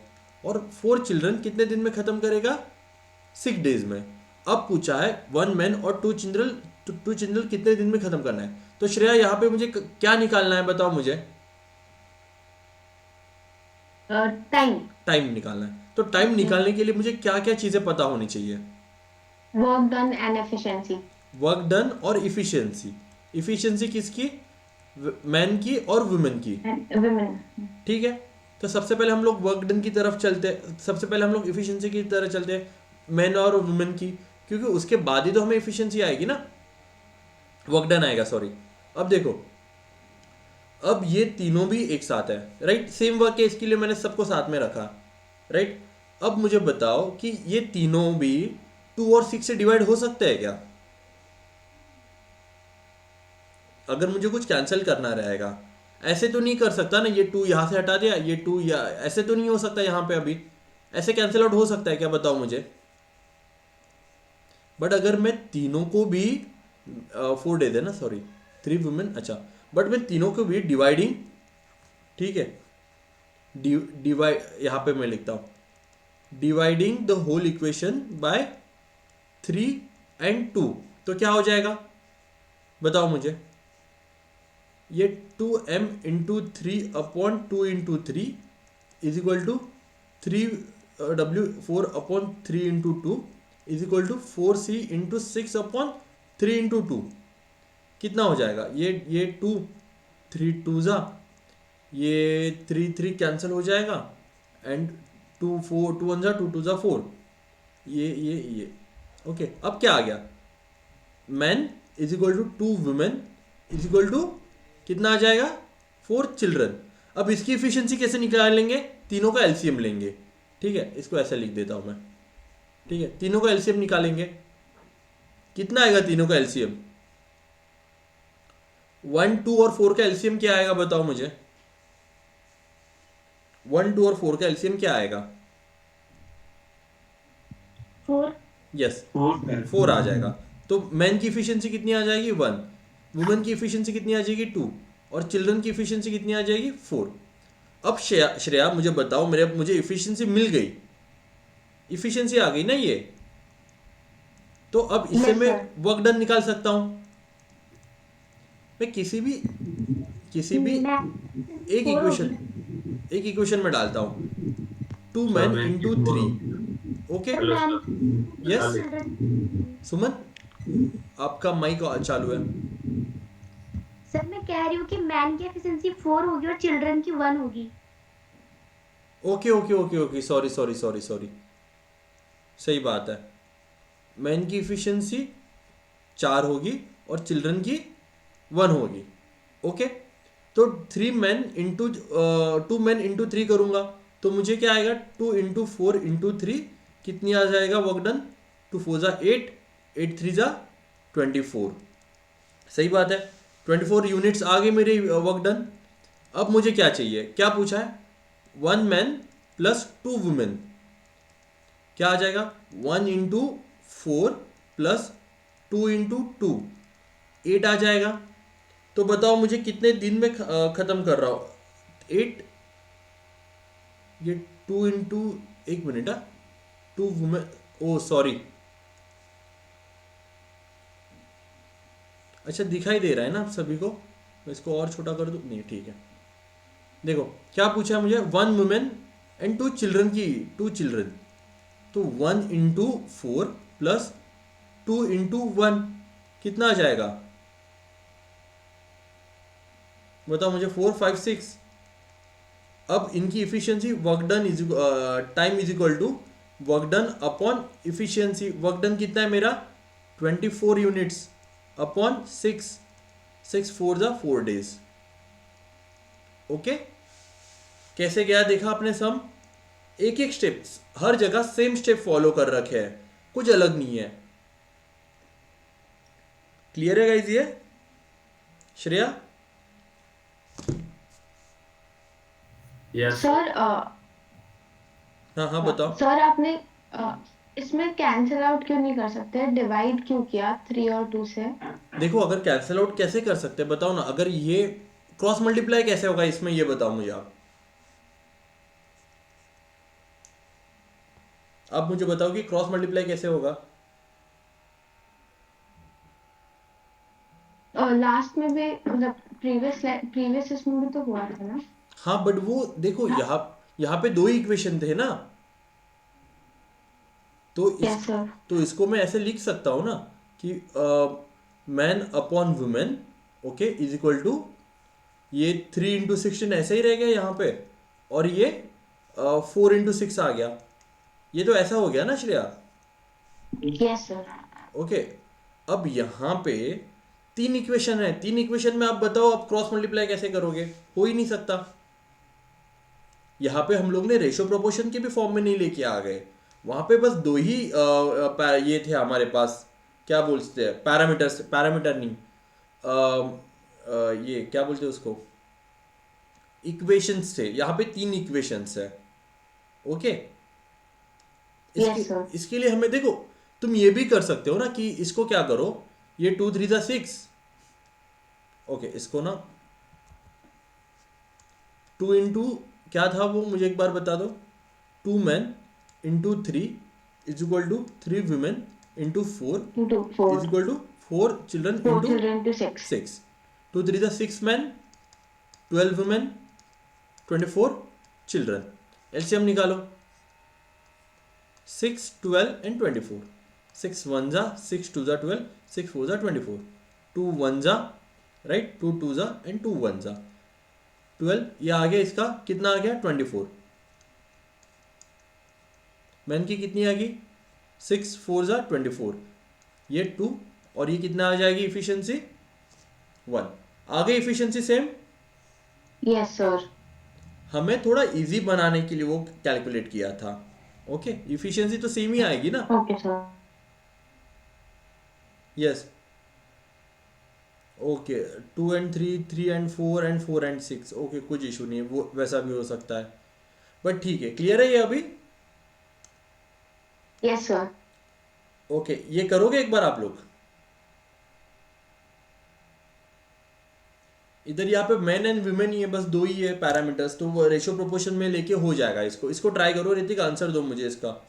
और 4 children कितने दिन में ख़त्म करेगा? 6 days में। अब पूछा है 1 man और 2 children कितने दिन में ख़त्म करना है। तो श्रेया, यहाँ पे मुझे क्या निकालना है, बताओ मुझे। टाइम। टाइम निकालना है, तो टाइम निकालने के लिए मुझे क्या क्या चीज़ें पता होनी चाहिए? Work done and efficiency. Work done और इफिशियंसी। इफिशियंसी किसकी? मैन की और वुमेन की। वुमेन। ठीक है, तो सबसे पहले हम लोग वर्क डन की तरफ चलते हैं, सबसे पहले हम लोग इफिशियंसी की तरफ चलते हैं, मैन और वुमेन की, क्योंकि उसके बाद ही तो हमें इफिशियंसी आएगी ना, वर्क डन आएगा, सॉरी। अब देखो, अब ये तीनों भी एक साथ है, राइट, सेम वर्क है, इसके लिए मैंने सबको साथ में रखा, राइट। अब मुझे बताओ कि ये तीनों भी 2 और 6 से डिवाइड हो सकते हैं क्या? अगर मुझे कुछ कैंसिल करना रहेगा, ऐसे तो नहीं कर सकता ना, ये 2 यहाँ से हटा दिया, ये 2 या ऐसे तो नहीं हो सकता यहाँ पे, अभी ऐसे कैंसिल आउट हो सकता है क्या, बताओ मुझे। बट अगर मैं तीनों को भी 4 दे देना, सॉरी 3 वुमेन, अच्छा, बट मैं तीनों को भी डिवाइडिंग, ठीक है, डिवाइड, यहाँ पे मैं लिखता हूँ dividing the whole equation by 3 and 2, तो क्या हो जाएगा, बताओ मुझे। ये 2m into 3/2 into 3 is equal to 3w 4/3 into 2 is equal to 4c into 6/3 into 2। कितना हो जाएगा? ये 2 3 2 ज़ा, ये 3 3 कैंसिल हो जाएगा, एंड 2 4 2 1 ज़ा, 2 2 ज़ा 4, ये ओके। अब क्या आ गया? Man is equal to 2 women is equal to कितना आ जाएगा? 4 चिल्ड्रन। अब इसकी एफिशिएंसी कैसे निकालेंगे? तीनों का एलसीएम लेंगे, ठीक है, इसको ऐसे लिख देता हूं मैं, ठीक है, तीनों का एलसीएम निकालेंगे। कितना आएगा तीनों का एलसीएम? 1 2 और 4 का एलसीएम क्या आएगा, बताओ मुझे। 1 2 और 4 का एलसीएम क्या आएगा? 4। यस, 4। 4 आ जाएगा। तो मैन की इफिशियंसी कितनी आ जाएगी? 1। वुमेन की इफिशियंसी कितनी आ जाएगी? 2। और चिल्ड्रन की इफिशियंसी कितनी आ जाएगी? 4। अब श्रेया मुझे बताओ, मुझे इफिशियंसी मिल गई, इफिशियंसी आ गई ना ये, तो अब इससे Yes, मैं sir. वर्क डन निकाल सकता हूं। मैं किसी भी एक इक्वेशन में डालता हूं, 2 सर men मैं into 3। Okay, hello sir, yes, निकालिए। सुमन आपका माइक चालू है। सर मैं कह रही हूँ कि मैन की एफिशिएंसी 4 होगी और चिल्ड्रन की 1 होगी। Okay okay okay okay, sorry sorry sorry sorry, सही बात है, मैन की इफिशियंसी 4 होगी और चिल्ड्रन की 1 होगी। ओके, तो 3 men इंटू 2 men इंटू 3 करूँगा तो मुझे क्या आएगा? 2 इंटू 4 इंटू 3 कितनी आ जाएगा वर्क डन? 2 4 ज़ा 8, 8 3 ज़ा 24। सही बात है, 24 यूनिट्स आ गए मेरे वर्क डन। अब मुझे क्या चाहिए? क्या पूछा है? 1 man प्लस 2 वुमेन, क्या आ जाएगा? 1 इंटू 4 प्लस 2 इंटू 2, 8 आ जाएगा। तो बताओ मुझे कितने दिन में ख़त्म कर रहा हूँ? 8, ये 2 इंटू, एक मिनट, 2 वुमेन, ओ सॉरी, अच्छा दिखाई दे रहा है ना आप सभी को? मैं इसको और छोटा कर दूँ? नहीं, ठीक है। देखो क्या पूछा है मुझे, 1 वुमेन एंड 2 चिल्ड्रन की, 2 चिल्ड्रन, तो 1 इंटू 4 प्लस 2 इंटू 1 कितना आ जाएगा? बताओ मुझे। 4 5 6। अब इनकी efficiency work done is time is equal to work done upon efficiency. Work done कितना है मेरा? 24 यूनिट्स अपॉन 6, 6 4 जा 4 days। ओके, कैसे गया देखा आपने सम? एक एक स्टेप, हर जगह सेम स्टेप फॉलो कर रखे हैं, कुछ अलग नहीं है। क्लियर है गाइस ये? श्रेया? यस सर हाँ हाँ बताओ। सर आपने इसमें कैंसिल आउट क्यों नहीं कर सकते? डिवाइड क्यों किया 3 और 2 से? देखो, अगर कैंसिल आउट कैसे कर सकते हैं बताओ ना। अगर ये क्रॉस मल्टीप्लाई कैसे होगा इसमें, ये बताओ मुझे आप मुझे बताओ कि क्रॉस मल्टीप्लाई कैसे होगा। लास्ट में भी मतलब प्रीवियस इसमें भी तो हुआ था ना? हाँ बट वो देखो, यहाँ यहाँ पे दो ही इक्वेशन थे ना, तो इस यस सर। तो इसको मैं ऐसे लिख सकता हूँ ना कि man upon women, okay, is equal to ये 3 × 16 ऐसे ही रह गया यहाँ पे, और ये 4 × 6 आ गया। ये तो ऐसा हो गया ना श्रेया? Yes sir. ओके, अब यहाँ पे 3 इक्वेशन है, 3 इक्वेशन में आप बताओ आप क्रॉस मल्टीप्लाई कैसे करोगे? हो ही नहीं सकता। यहाँ पे हम लोग ने रेशियो प्रोपोर्शन के भी फॉर्म में नहीं लेके आ गए, वहाँ पे बस दो ही ये थे हमारे पास, क्या बोलते हैं, पैरामीटर्स, पैरामीटर नहीं, ये क्या बोलते हैं उसको, इक्वेशंस थे। यहाँ पे 3 इक्वेशंस है। ओके, इसके यस सर। इसके लिए हमें देखो, तुम ये भी कर सकते हो ना कि इसको क्या करो, ये 2 3 जा 6, ओके, इसको ना 2 इंटू क्या था वो मुझे एक बार बता दो, 2 men into 3 is equal to 3 women into 4 into is 4 equal to 4 children 4 into children to 6 6। 2 3 जा 6 men, 12 women, 24 children। एलसीएम निकालो, 6 12 and 24। 6 1 जा 6 2 जा 12, 6 4 जा 24, 2 1 जा राइट, 2 2 जा एंड 2 1 जा 12। ये आ गया, इसका कितना आ गया 24। मैन की कितनी आ गई 6 4 जा 24, ये 2, और ये कितना आ जाएगी इफिशिएंसी 1। आ गई इफिशिएंसी सेम। Yes sir. हमें थोड़ा इजी बनाने के लिए वो कैलकुलेट किया था। ओके, इफिशिएंसी तो सेम ही आएगी ना। Okay sir. Yes, okay, 2 and 3, 3 and 4 and 4 and 6, okay, कुछ इशू नहीं है, वो वैसा भी हो सकता है, बट ठीक है। क्लियर है ये अभी? Yes sir. ओके, ये करोगे एक बार आप लोग? इधर यहाँ पे मैन एंड वुमेन ही है, बस दो ही है पैरामीटर्स, तो वो रेशियो प्रोपोर्शन में लेके हो जाएगा। इसको ट्राई करो ऋतिक, आंसर दो मुझे इसका।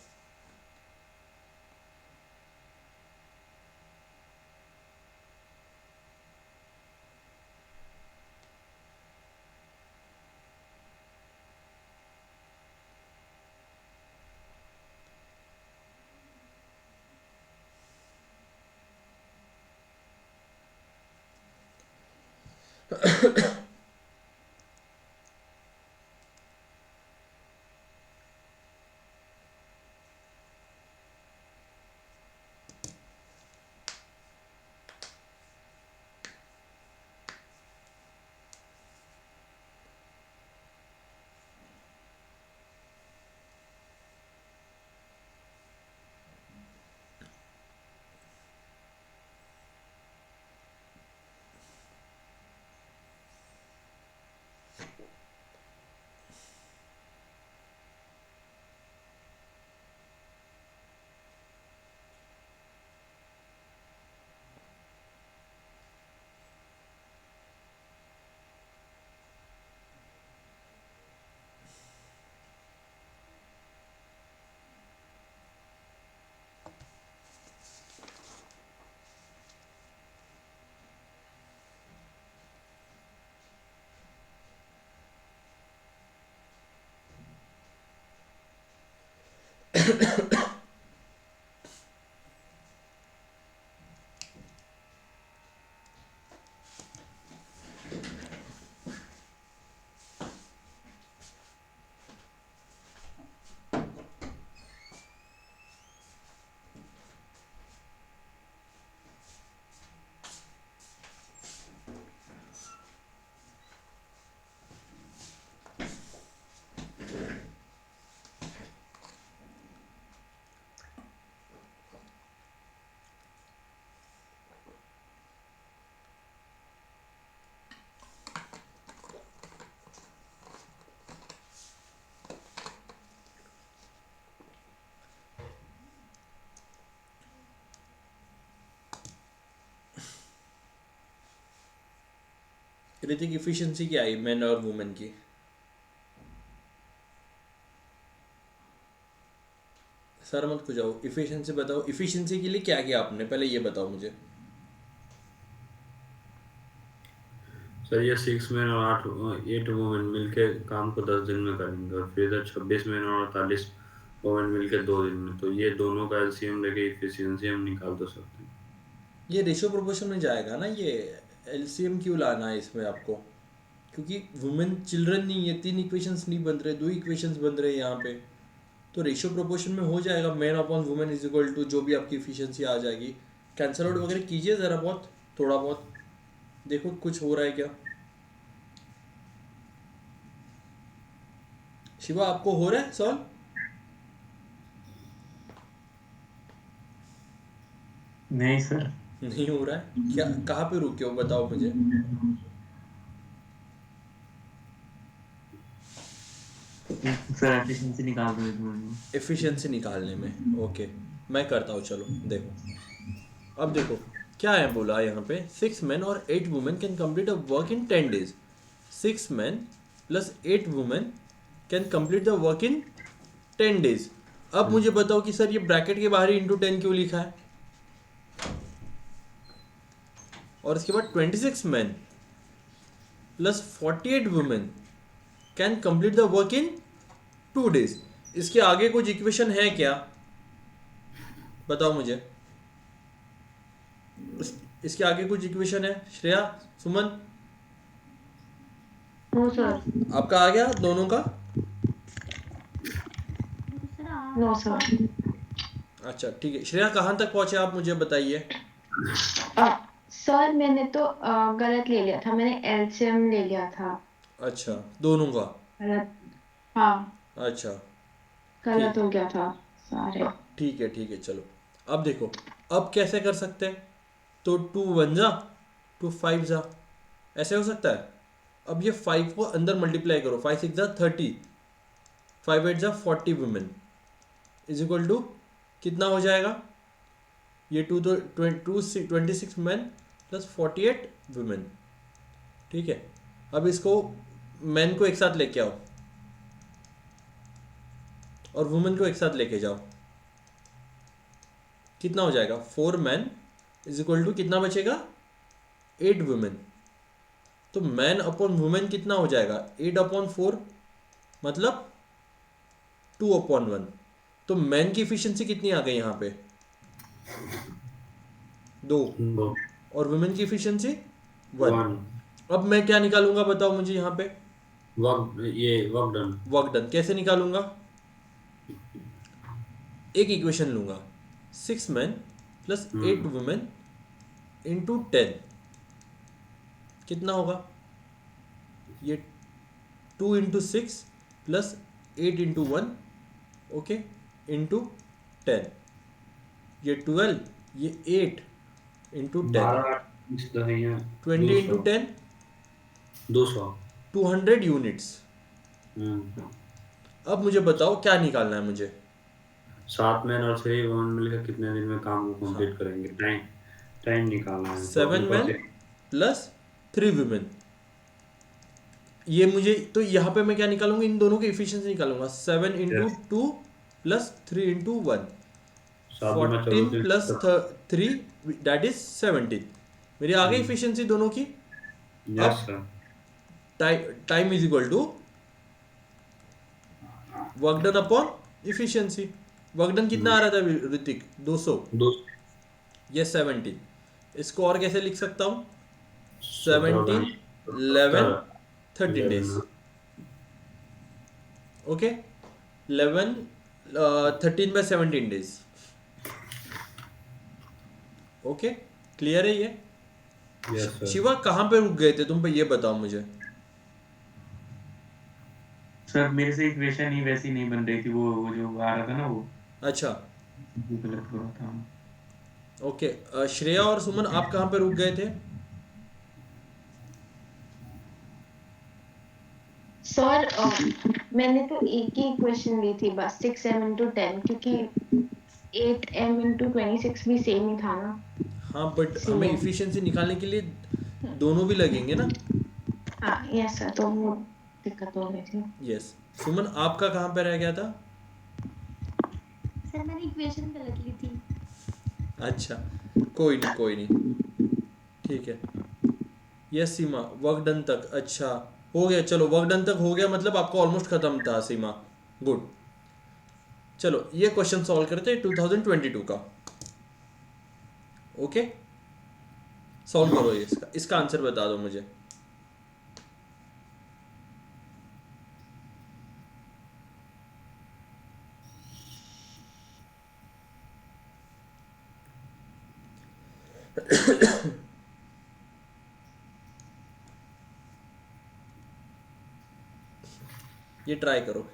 कृतिक इफिशिएंसी क्या आई मैन और वुमेन की? सर मत कुछ जाओ, इफिशिएंसी बताओ, इफिशिएंसी के लिए क्या किया आपने, पहले ये बताओ मुझे। सर ये 6 मैन और 8 वुमेन मिलके काम को 10 दिन में करेंगे, और फिर इधर 26 मैन और 48 वुमेन मिलके 2 दिन में। तो ये दोनों का एलसीएम लेके इफिशिएंसी हम निकाल तो सकते हैं। ये रेशियो प्रोपोर्शन में जाएगा ना, ये एलसीएम क्यों लाना है इसमें आपको? क्योंकि वुमेन चिल्ड्रन नहीं है, 3 इक्वेशंस नहीं बन रहे, 2 इक्वेशंस बन रहे हैं यहाँ पे। तो रेशियो प्रोपोर्शन में हो जाएगा, man upon women is equal to जो भी आपकी इफिशिएंसी आ जाएगी। कैंसल आउट वगैरह कीजिए ज़रा बहुत, थोड़ा बहुत, देखो कुछ हो रहा है क्या। शिवा आपको हो रहा है सॉल्व? नहीं सर। नहीं हो रहा है क्या? कहाँ पे रुके हो बताओ मुझे। सर एफिशिएंसी निकाल दो एक मिनट में। एफिशिएंसी निकालने में, ओके मैं करता हूँ, चलो देखो। अब देखो क्या है बोला यहाँ पे, 6 men और 8 women can complete a work in 10 days। 6 men plus 8 women can complete the work in 10 days। अब मुझे बताओ कि सर ये ब्रैकेट के बाहर ही इंटू 10 क्यों लिखा है, और इसके बाद 26 men plus 48 women can complete the work in 2 days। इसके आगे कुछ इक्वेशन है क्या, बताओ मुझे। इसके आगे कुछ इक्वेशन है श्रेया, सुमन? No sir. आपका आ गया दोनों का? No sir. अच्छा ठीक है, श्रेया कहाँ तक पहुंचे आप मुझे बताइए। सर मैंने तो गलत ले लिया था, मैंने एलसीएम ले लिया था। अच्छा दोनों का? गलत। हाँ अच्छा गलत हो गया था सारे। ठीक है चलो। अब देखो अब कैसे कर सकते हैं, तो 2 1 जा 2 5 जा, ऐसे हो सकता है। अब ये 5 को अंदर मल्टीप्लाई करो, 5 6 जा 30, 5 8 जा 40 वुमेन इज इक्वल टू कितना हो जाएगा, ये 2 तो 26 मैन प्लस 48 वुमेन। ठीक है, अब इसको मैन को एक साथ लेके आओ और वुमेन को एक साथ लेके जाओ, कितना हो जाएगा, 4 मैन इज इक्वल टू कितना बचेगा, 8 वुमेन। तो मैन अपॉन वुमेन कितना हो जाएगा, 8 अपॉन 4 मतलब 2 अपॉन 1। तो मैन की इफिशिएंसी कितनी आ गई यहाँ पे, 2, दो और वुमेन की इफिशिएंसी 1। 1 अब मैं क्या निकालूंगा बताओ मुझे यहाँ पे, वर्क डन। वर्क डन कैसे निकालूंगा, एक इक्वेशन लूंगा, 6 मैन प्लस 8 वुमेन इंटू 10 कितना होगा, ये 2 into 6 plus 8 into 1 okay into 10, ये 12, ये 8 इंटू 10, 20 इंटू 10 200। 200 यूनिट्स। अब मुझे बताओ क्या निकालना है मुझे। 7 मैन और 3 वुमेन मिलकर कितने दिन में काम को कंप्लीट करेंगे, टाइम निकालना है। 7 मैन प्लस 3 वुमेन, ये मुझे तो यहाँ पे मैं क्या निकालूंगा, इन दोनों की इफिशिएंसी निकालूंगा, 7 into 2 plus 3 into 1, 14 plus 3 that is 17। मेरी आ गई इफिशिएंसी दोनों की। Yes sir. Time is equal to work done upon efficiency. Work done कितना आ रहा था ऋतिक, 200, ये 17। इसको और कैसे लिख सकता हूँ, 17 11 13 days, okay 11 13 by 17 days, okay clear है ये। Yes sir. शिवा कहाँ पे रुक गए थे तुम पे, ये बताओ मुझे। सर मेरे से इक्वेशन ही वैसी नहीं बन रही थी, वो जो आ रहा था ना वो अच्छा गलत हो रहा था। ओके श्रेया और सुमन आप कहाँ पे रुक गए थे। सर मैंने तो एक ही इक्वेशन ली थी बस, 6m इंटू 10, क्योंकि 8m इंटू 26 भी सेम ही था ना। हाँ बट हमें इफिशिएंसी निकालने के लिए दोनों भी लगेंगे ना। हाँ यस सर, तो वो दिक्कत हो गई थी। यस। सुमन आपका कहाँ पे रह गया था? सर मैंने इक्वेशन गलत ली थी। अच्छा, कोई नहीं कोई नहीं, ठीक है। यस सीमा, वर्क डन तक, अच्छा हो गया, चलो वर्क डन तक हो गया, मतलब आपका ऑलमोस्ट खत्म था सीमा। गुड। चलो ये क्वेश्चन सॉल्व करते हैं 2022 का। ओके, सॉल्व करो ये, इसका आंसर बता दो मुझे। ये ट्राई करो।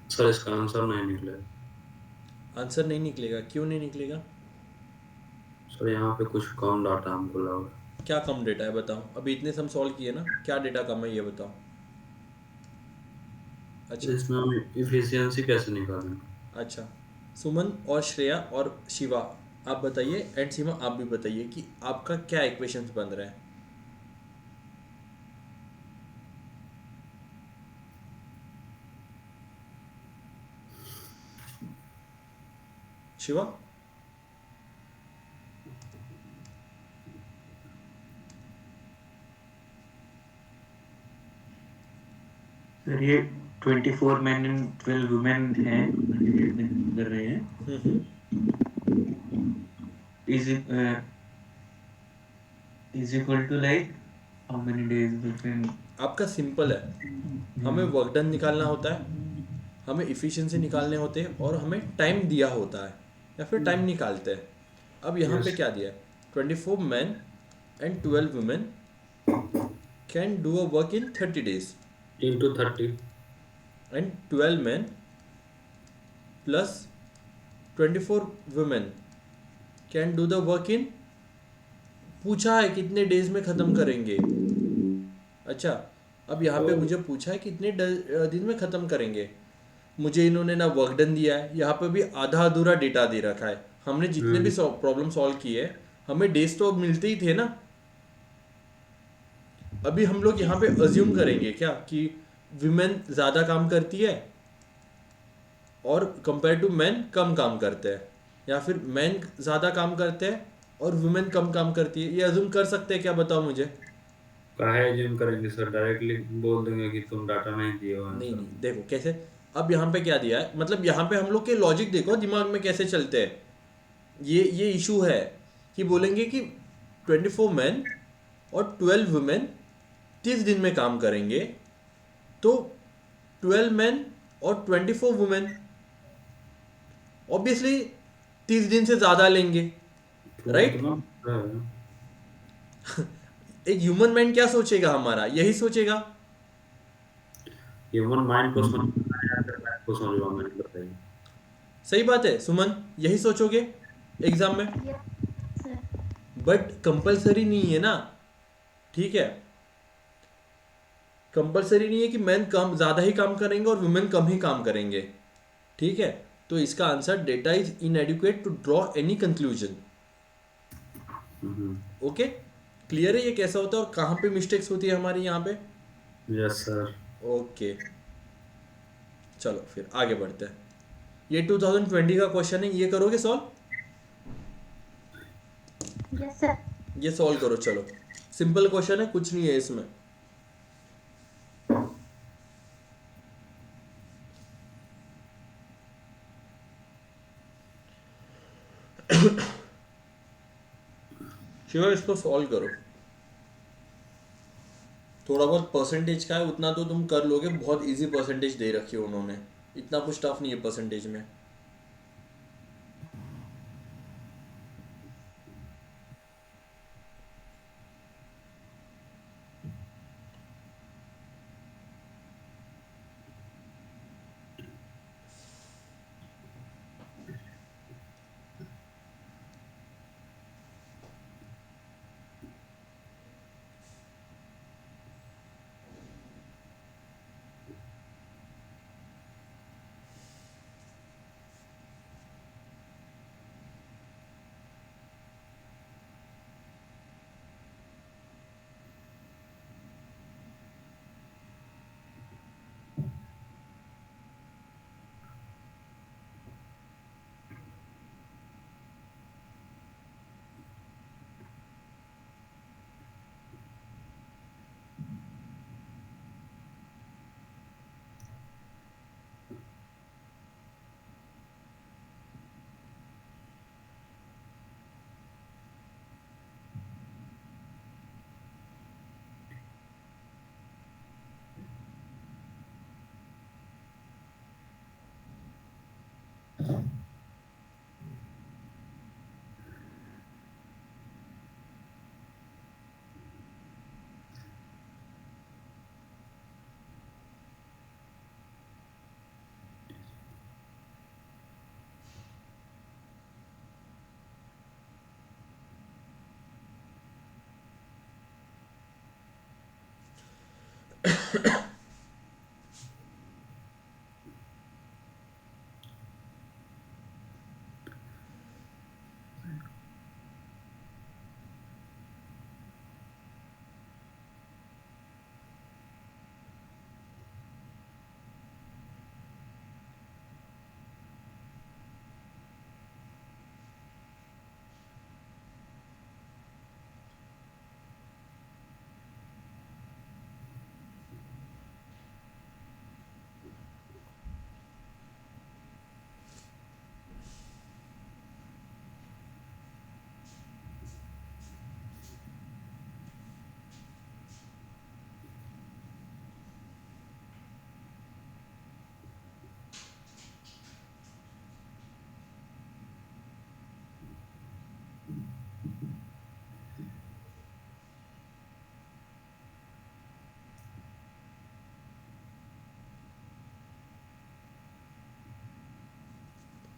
सर इसका आंसर नहीं निकला। आंसर नहीं निकलेगा? क्यों नहीं निकलेगा? सर यहाँ पे कुछ कम डाटा हमको लगा। क्या कम डेटा है बताओ? अभी इतने सम सॉल्व किए ना, क्या डेटा कम है ये बताओ। अच्छा इसमें हम इफिशियंसी कैसे निकालें? अच्छा, सुमन और श्रेया और शिवा आप बताइए, एंड सीमा आप भी बताइए कि आपका क्या इक्वेशंस बन रहा है। शिवा? सर ये 24 मैन एंड 12 वुमेन हैं कर रहे हैं। Hmm. Is equal to like how many days between. आपका सिंपल है, हमें वर्क डन निकालना होता है, हमें इफ़िशिएंसी निकालने होते हैं, और हमें टाइम दिया होता है या फिर टाइम निकालते हैं। अब यहाँ पे Yes. क्या दिया है? 24 man and 12 women can do a work in 30 days, into 30. And 12 man plus 24 women can do the work इन, पूछा है कितने डेज में ख़त्म करेंगे। अच्छा, अब यहाँ पे मुझे पूछा है कितने दिन में ख़त्म करेंगे। मुझे इन्होंने ना वर्क डन दिया है, यहाँ पे भी आधा अधूरा डेटा दे रखा है। हमने जितने भी प्रॉब्लम सॉल्व किए हमें डेज तो मिलते ही थे ना। अभी हम लोग यहाँ पे अज्यूम करेंगे क्या कि विमेन ज़्यादा काम करती है और कंपेयर टू मैन कम काम करते हैं, या फिर मैन ज़्यादा काम करते हैं और वुमेन कम काम करती है, ये अज्यूम कर सकते हैं क्या? बताओ मुझे। काहे जिम करेंगे सर, डायरेक्टली बोल देंगे कि तुम डाटा नहीं दिए हो नहीं आंसर। नहीं, देखो कैसे। अब यहाँ पे क्या दिया है, मतलब यहाँ पे हम लोग के लॉजिक देखो दिमाग में कैसे चलते हैं। ये इशू है कि बोलेंगे कि 24 मैन और 12 वुमेन 30 दिन में काम करेंगे, तो 12 मैन और 24 वुमेन ऑब्वियसली 30 दिन से ज़्यादा लेंगे, राइट? उतना है। एक ह्यूमन माइंड क्या सोचेगा, हमारा यही सोचेगा। ह्यूमन माइंड को समझना है या फिर मैथ को समझना है, बताइए। सही बात है सुमन, यही सोचोगे एग्जाम में, यस सर। बट कंपलसरी नहीं है ना, ठीक है? कंपलसरी नहीं है कि मैन कम ज़्यादा ही काम करेंगे और वुमेन कम ही काम करेंगे, ठीक है? तो इसका answer data is inadequate to draw any conclusion. Okay, clear है ये कैसा होता है और कहाँ पे मिस्टेक्स होती है हमारी यहाँ पे? Yes sir. ओके, चलो फिर आगे बढ़ते हैं। ये 2020 का क्वेश्चन है, ये करोगे सॉल्व? Yes sir. ये सॉल्व करो, चलो सिंपल क्वेश्चन है, कुछ नहीं है इसमें। शिवा इसको सॉल्व करो, थोड़ा बहुत परसेंटेज का है उतना तो तुम कर लोगे, बहुत इजी परसेंटेज दे रखी है उन्होंने, इतना कुछ टफ नहीं है परसेंटेज में।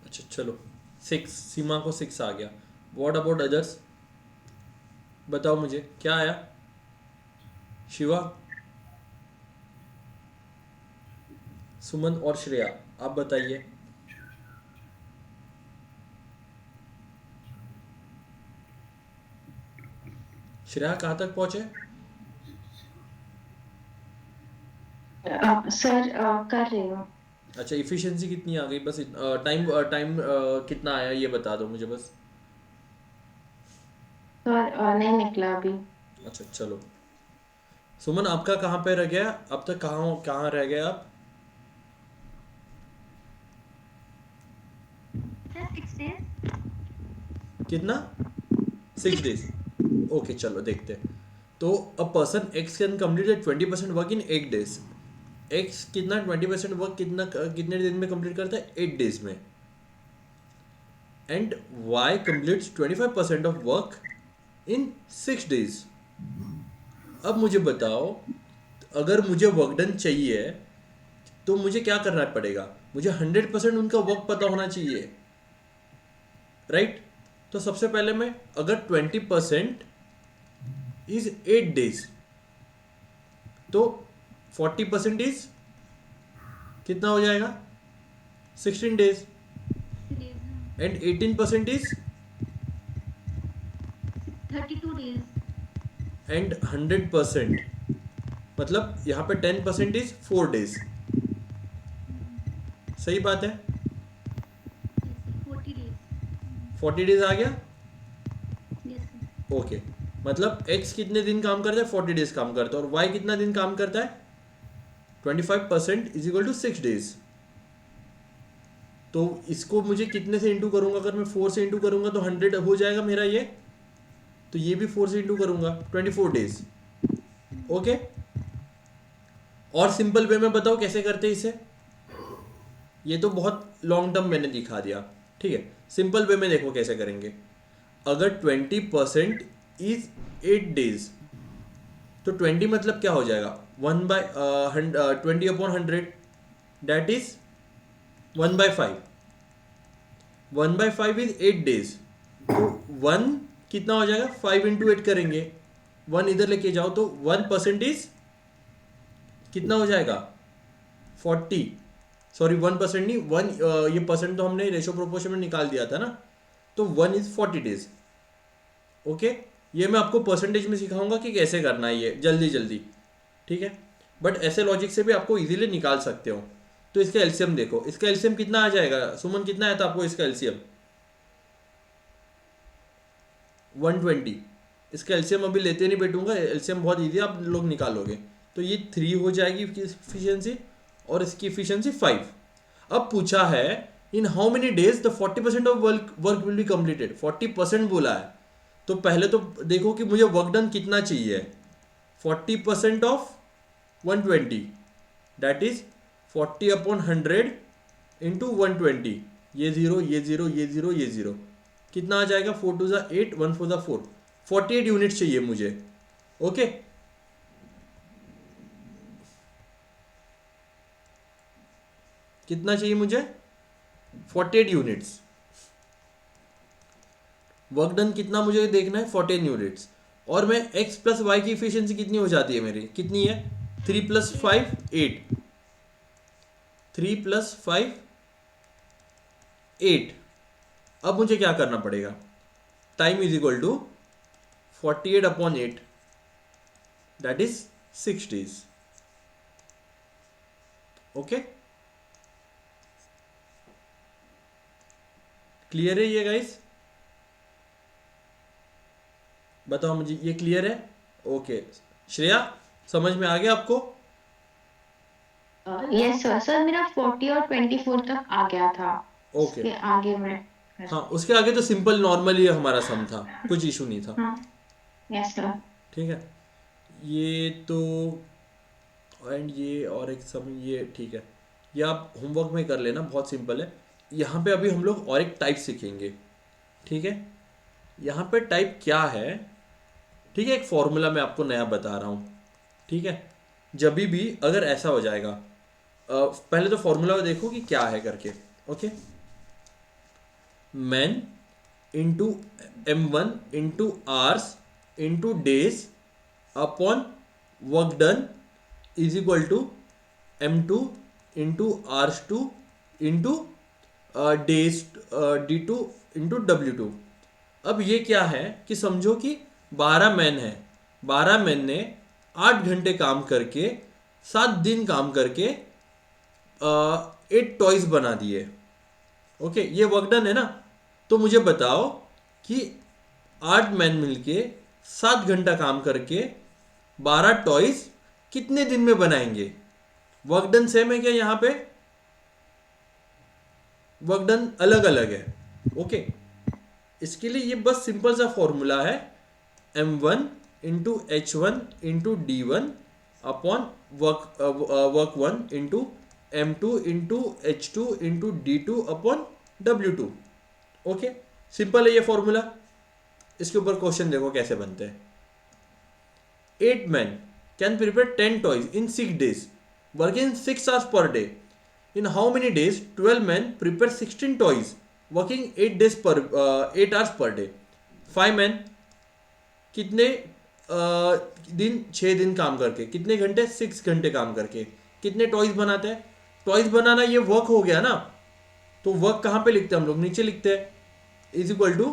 अच्छा चलो, 6, सीमा को 6 आ गया। व्हाट अबाउट अदर्स, बताओ मुझे क्या आया। शिवा, सुमन और श्रेया, आप बताइए। श्रेया कहाँ तक पहुंचे? सर कर रही हूँ। अच्छा, इफिशिएंसी कितनी आ गई, बस टाइम टाइम कितना आया ये बता दो मुझे बस। सर नहीं निकला अभी। अच्छा चलो, सुमन आपका कहाँ पे रह गया अब तक, कहाँ कहाँ रह गए आप? Sir 6 days। कितना? 6 डेज। ओके चलो देखते हैं। तो a person x can complete 20% work in 8 days. X कितना 20% वर्क कितने दिन में कंप्लीट करता है? 8 डेज में। And Y completes 25% of work in 6 days. अब मुझे बताओ, अगर मुझे वर्क डन चाहिए तो मुझे क्या करना पड़ेगा? मुझे 100% उनका वर्क पता होना चाहिए, राइट? तो सबसे पहले मैं, अगर 20% इज 8 डेज, तो 40% इज कितना हो जाएगा? 16 डेज। 60 days, हाँ। And 18% is 32 days। एंड 100%, मतलब यहाँ पे 10% इज 4 डेज। सही बात है? Yes, sir, 40 days। 40 डेज आ गया। Yes, sir। ओके, मतलब x कितने दिन काम करता है? 40 डेज काम करता है। और y कितना दिन काम करता है? 25% इज इक्वल टू 6 डेज। तो इसको मुझे कितने से इंटू करूंगा? अगर मैं 4 से इंटू करूंगा तो 100 हो जाएगा मेरा ये। तो ये भी 4 से इंटू करूँगा, 24 डेज। ओके, और सिंपल वे में बताओ कैसे करते हैं इसे। ये तो बहुत लॉन्ग टर्म मैंने दिखा दिया, ठीक है। सिंपल वे में देखो कैसे करेंगे। अगर 20% इज 8 डेज, तो 20 मतलब क्या हो जाएगा, 20/100 दैट इज 1/5। 1/5 इज 8 डेज, तो 1 कितना हो जाएगा, 5 इंटू 8 करेंगे, 1 इधर लेके जाओ तो 1% इज कितना हो जाएगा, 40। सॉरी 1% नहीं, 1 ये परसेंट तो हमने रेशो प्रोपोर्शन में निकाल दिया था ना, तो 1 इज 40 डेज। ओके, ये मैं आपको परसेंटेज में सिखाऊंगा कि कैसे करना है ये जल्दी जल्दी, ठीक है। बट ऐसे लॉजिक से भी आपको इजीली निकाल सकते हो। तो इसका एलसीएम देखो, इसका एलसीएम कितना आ जाएगा सुमन, कितना आया था आपको इसका एलसीएम, 120। इसका एलसीएम अभी लेते नहीं बैठूंगा, एलसीएम बहुत इजी आप लोग निकालोगे। तो ये 3 हो जाएगी इफिशियंसी, और इसकी इफिशियंसी 5। अब पूछा है इन how many days the 40% of work will be completed. 40% बोला है, तो पहले तो देखो कि मुझे वर्क डन कितना चाहिए। 40% ऑफ 120 दैट इज 40/100 इंटू 120। ये 0, ये 0, ये 0, ये 0, कितना आ जाएगा, 4 2 8, 1 4 4, 48 यूनिट्स चाहिए मुझे। ओके, कितना चाहिए मुझे, 48 यूनिट्स। वर्क डन कितना मुझे देखना है, 14 यूनिट्स। और मैं x प्लस वाई की इफिशियंसी कितनी हो जाती है मेरी, कितनी है, 3 + 5 8, 3 + 5 8। अब मुझे क्या करना पड़ेगा, time is equal to 48/8 that is 6 days. Okay, clear है ये गाइस, बताओ मुझे ये क्लियर है। ओके श्रेया, समझ में आ गया आपको। यस सर, सर मेरा 40 और 24 तक आ गया था। ओके, उसके आगे मैं हाँ उसके आगे तो सिंपल नॉर्मली हमारा सम था, कुछ इशू नहीं था, हाँ यस सर। ठीक है। ये तो एंड ये और एक सम, ये ठीक है, ये आप होमवर्क में कर लेना, बहुत सिंपल है। यहाँ पे अभी हम लोग और एक टाइप सीखेंगे, ठीक है। यहाँ पे टाइप क्या है, ठीक है, एक फॉर्मूला मैं आपको नया बता रहा हूँ, ठीक है। जब भी अगर ऐसा हो जाएगा, पहले तो फॉर्मूला देखो कि क्या है करके। Okay, man into M1 into hours into days upon work done is equal to M2 into R2 into days D2 into W2। अब ये क्या है कि समझो कि 12 मैन है, 12 मैन ने 8 घंटे काम करके 7 दिन काम करके 8 टॉयज बना दिए। ओके, ये वर्क डन है ना। तो मुझे बताओ कि 8 मैन मिलके 7 घंटा काम करके 12 टॉयज कितने दिन में बनाएंगे। वर्क डन सेम है क्या, यहाँ पे वर्क डन अलग अलग है। ओके, इसके लिए ये बस सिंपल सा फॉर्मूला है, M1 into H1 into D1 upon work 1 into M2 into H2 into D2 upon W2। Okay, simple है ये फॉर्मूला। इसके ऊपर क्वेश्चन देखो कैसे बनते हैं। 8 men can prepare 10 toys in 6 days, working 6 hours per day. In how many days 12 men prepare 16 toys, working 8 hours per day. 5 men कितने दिन, 6 दिन काम करके, कितने घंटे, 6 घंटे काम करके कितने टॉयज बनाते हैं। टॉयज बनाना ये वर्क हो गया ना, तो वर्क कहाँ पे लिखते हैं हम लोग, नीचे लिखते हैं, इज इक्वल टू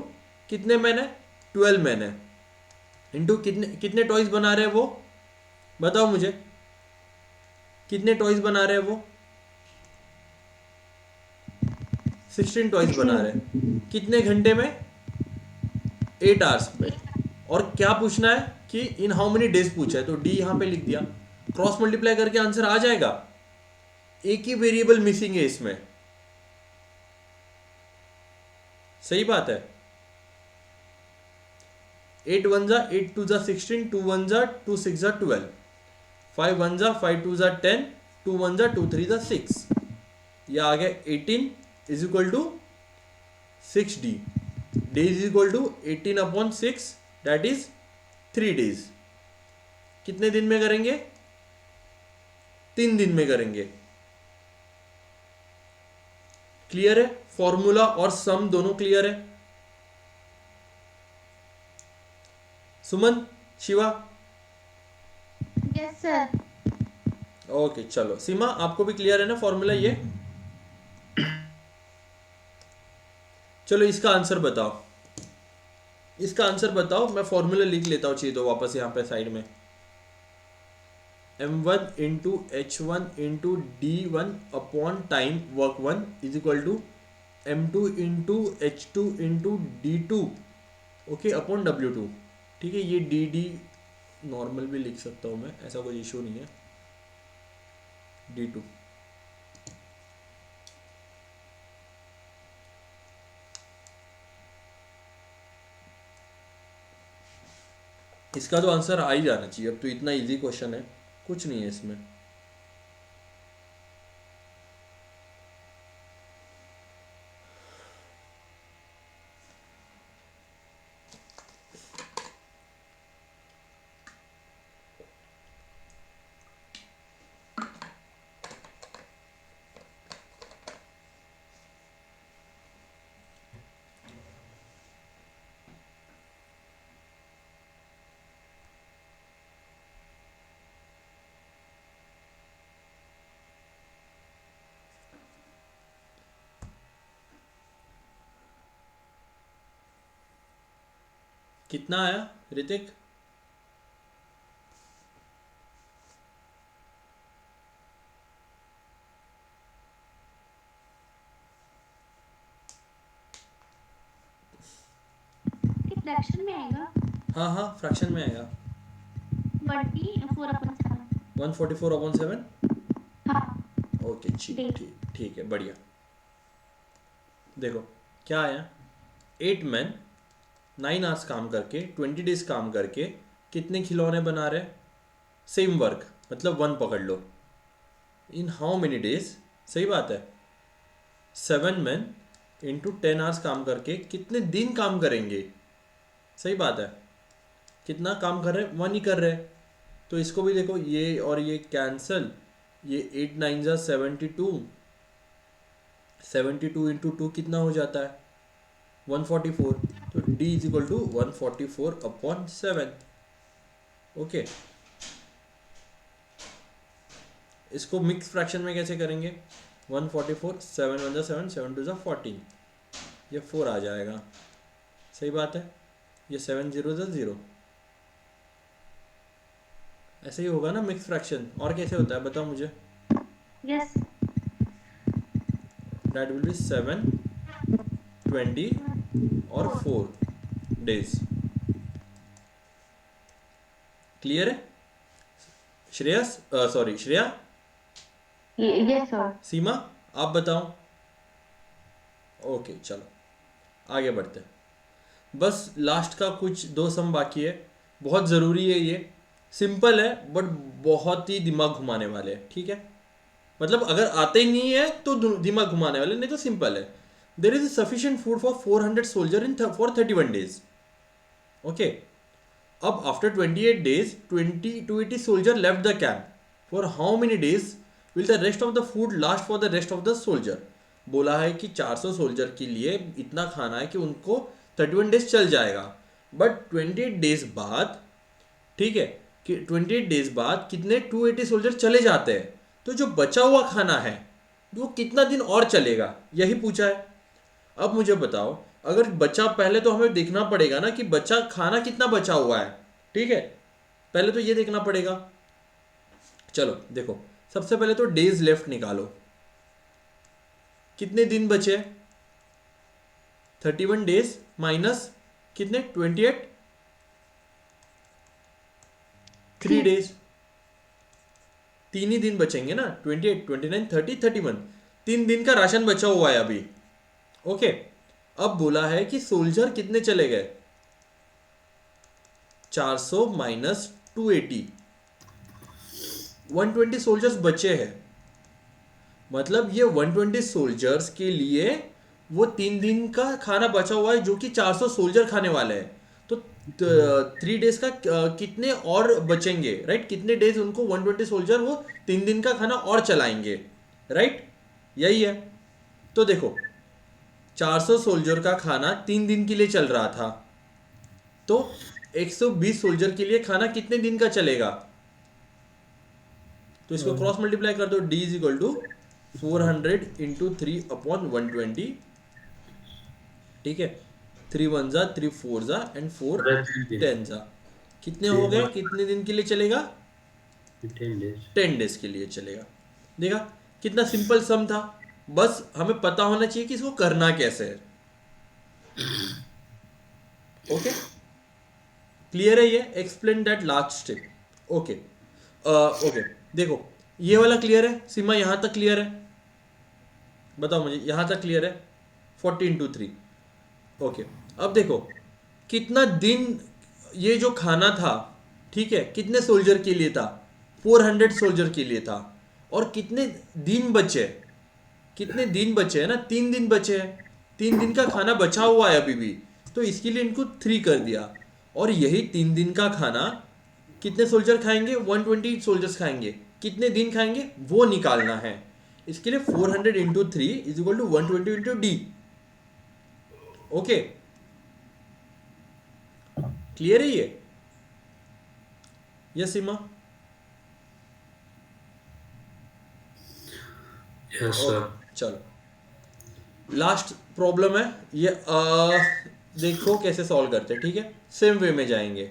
कितने मैन है, 12 मैन है, इंटू कितने कितने टॉयज बना रहे हैं वो, बताओ मुझे कितने टॉयज बना रहे हैं वो, 16 टॉयज बना रहे हैं, कितने घंटे में, 8 आवर्स में। और क्या पूछना है कि इन हाउ मेनी डेज पूछा है, तो डी यहाँ पे लिख दिया, क्रॉस मल्टीप्लाई करके आंसर आ जाएगा। एक ही वेरिएबल मिसिंग है इसमें, सही बात है। 8 1 जा 8 2 जा 16, 2 1 जा 2 6 जा 12, 5 1 जा 5 2 जा 10, 2 1 जा 2 3 जा 6, ये आ गया 18 is equal to 6d, days is equal to 18/6, that is 3 days. कितने दिन में करेंगे? 3 दिन में करेंगे। क्लियर है? फॉर्मूला और सम दोनों क्लियर है? Suman, Shiva? Yes sir. Okay चलो, सीमा आपको भी क्लियर है ना फॉर्मूला ये? चलो इसका आंसर बताओ, इसका आंसर बताओ। मैं फॉर्मूला लिख लेता हूँ, चाहिए तो वापस यहाँ पे साइड में। m1 into h1 into d1 upon time work 1 is equal to m2 into h2 into d2, okay, upon w2। ठीक है, ये dd नॉर्मल भी लिख सकता हूँ मैं, ऐसा कोई इशू नहीं है। d2 इसका तो आंसर आ ही जाना चाहिए। अब तो इतना इजी क्वेश्चन है, कुछ नहीं है इसमें। कितना आया ऋतिक? फ्रैक्शन में आएगा। हाँ हाँ, फ्रैक्शन में आएगा। 144/7। 144/7। हाँ। ओके ठीक है, बढ़िया। देखो क्या आया, 8 मैन 9 आवर्स काम करके 20 डेज काम करके कितने खिलौने बना रहे? सेम वर्क, मतलब 1 पकड़ लो। In how many days? सही बात है। 7 मैन इंटू 10 आवर्स काम करके कितने दिन काम करेंगे? सही बात है। कितना काम कर रहे? 1 ही कर रहे। तो इसको भी देखो, ये और ये कैंसल, ये 8 9 जा 72, 72 इंटू 2 कितना हो जाता है? 144। तो d is equal to 144/7। Okay, इसको मिक्स फ्रैक्शन में कैसे करेंगे? 144, 7 1 जा 7, 7 2 जा 14, ये 4 आ जाएगा। सही बात है। ये 7 0 जा 0, ऐसे ही होगा ना मिक्स फ्रैक्शन। और कैसे होता है बताओ मुझे? यस। दैट विल बी 7 20 और 4 डेज। क्लियर है? Shreyas, sorry Shreya, yes sir. Seema आप बताओ। ओके चलो आगे बढ़ते हैं। बस लास्ट का कुछ 2 सम बाकी है, बहुत ज़रूरी है। ये सिंपल है बट बहुत ही दिमाग घुमाने वाले हैं। ठीक है, मतलब अगर आते ही नहीं है तो दिमाग घुमाने वाले, नहीं तो सिंपल है। There is sufficient food for 400 soldier in for 31 days. Okay, अब after 28 days 280 soldier left the camp. For how many days will the rest of the food last for the rest of the soldier? बोला है कि 400 soldier के लिए इतना खाना है कि उनको 31 डेज चल जाएगा। बट 28 डेज बाद, ठीक है, कि 28 डेज बाद कितने 280 सोल्जर चले जाते हैं, तो जो बचा हुआ खाना है वो कितना दिन और चलेगा, यही पूछा है। अब मुझे बताओ, अगर बचा, पहले तो हमें देखना पड़ेगा ना कि बचा खाना कितना बचा हुआ है। ठीक है, पहले तो ये देखना पड़ेगा। चलो देखो, सबसे पहले तो डेज लेफ्ट निकालो, कितने दिन बचे? 31 डेज माइनस कितने? 28, 3 डेज, 3 ही दिन बचेंगे ना। 28 29 30 31, 3 दिन का राशन बचा हुआ है अभी। ओके, अब बोला है कि सोल्जर कितने चले गए? 400 माइनस 280, 120 सोल्जर्स बचे हैं। मतलब ये 120 सोल्जर्स के लिए वो 3 दिन का खाना बचा हुआ है जो कि 400 सोल्जर खाने वाले हैं। तो 3 डेज का कितने और बचेंगे, राइट? कितने डेज उनको 120 सोल्जर वो 3 दिन का खाना और चलाएंगे, राइट? यही है। तो देखो 400 सोल्जर का खाना 3 दिन के लिए चल रहा था, तो 120 सोल्जर के लिए खाना कितने दिन का चलेगा? तो इसको क्रॉस मल्टीप्लाई कर दो, d is equal to 400 into 3/120, ठीक है? 3 1 जा, 3 4 जा एंड 4 10 जा। कितने हो गए? कितने दिन के लिए चलेगा? 10 days। 10 डेज के लिए चलेगा। देखा कितना सिंपल सम था, बस हमें पता होना चाहिए कि इसको करना कैसे है। ओके, क्लियर है ये? Explain that last step. Okay okay, देखो ये वाला क्लियर है सीमा? यहां तक क्लियर है? बताओ मुझे, यहां तक क्लियर है? 40 इंटू 3। ओके, अब देखो कितना दिन ये जो खाना था, ठीक है, कितने सोल्जर के लिए था? 400 सोल्जर के लिए था। और कितने दिन बचे? कितने दिन बचे हैं ना? 3 दिन बचे हैं। 3 दिन का खाना बचा हुआ है अभी भी, तो इसके लिए इनको 3 कर दिया। और यही 3 दिन का खाना कितने सोल्जर खाएंगे? 120 सोल्जर्स खाएंगे। कितने दिन खाएंगे वो निकालना है। इसके लिए 400 into 3 is equal to 120 into D. Okay, clear है ये? यस सीमा? Yes sir. चलो लास्ट प्रॉब्लम है ये, देखो कैसे सॉल्व करते हैं, ठीक है? सेम वे में जाएंगे।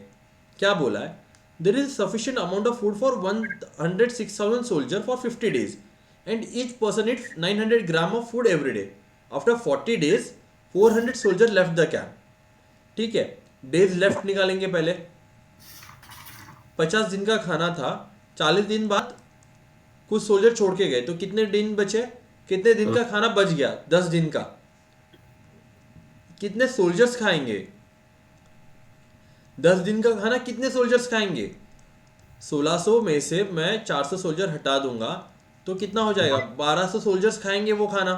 क्या बोला है? There is sufficient amount of food for 106,000 soldier for 50 days and each person it 900 gram of food every day. After 40 days 400 soldier left the camp. ठीक है, डेज लेफ्ट निकालेंगे पहले। 50 दिन का खाना था, 40 दिन बाद कुछ सोल्जर छोड़ के गए, तो कितने दिन बचे? कितने दिन का खाना बच गया? 10 दिन का। कितने सोल्जर्स खाएंगे? 10 दिन का खाना कितने सोल्जर्स खाएंगे? 1600 में से मैं 400 सोल्जर हटा दूंगा तो कितना हो जाएगा? 1200 सोल्जर्स खाएंगे वो खाना।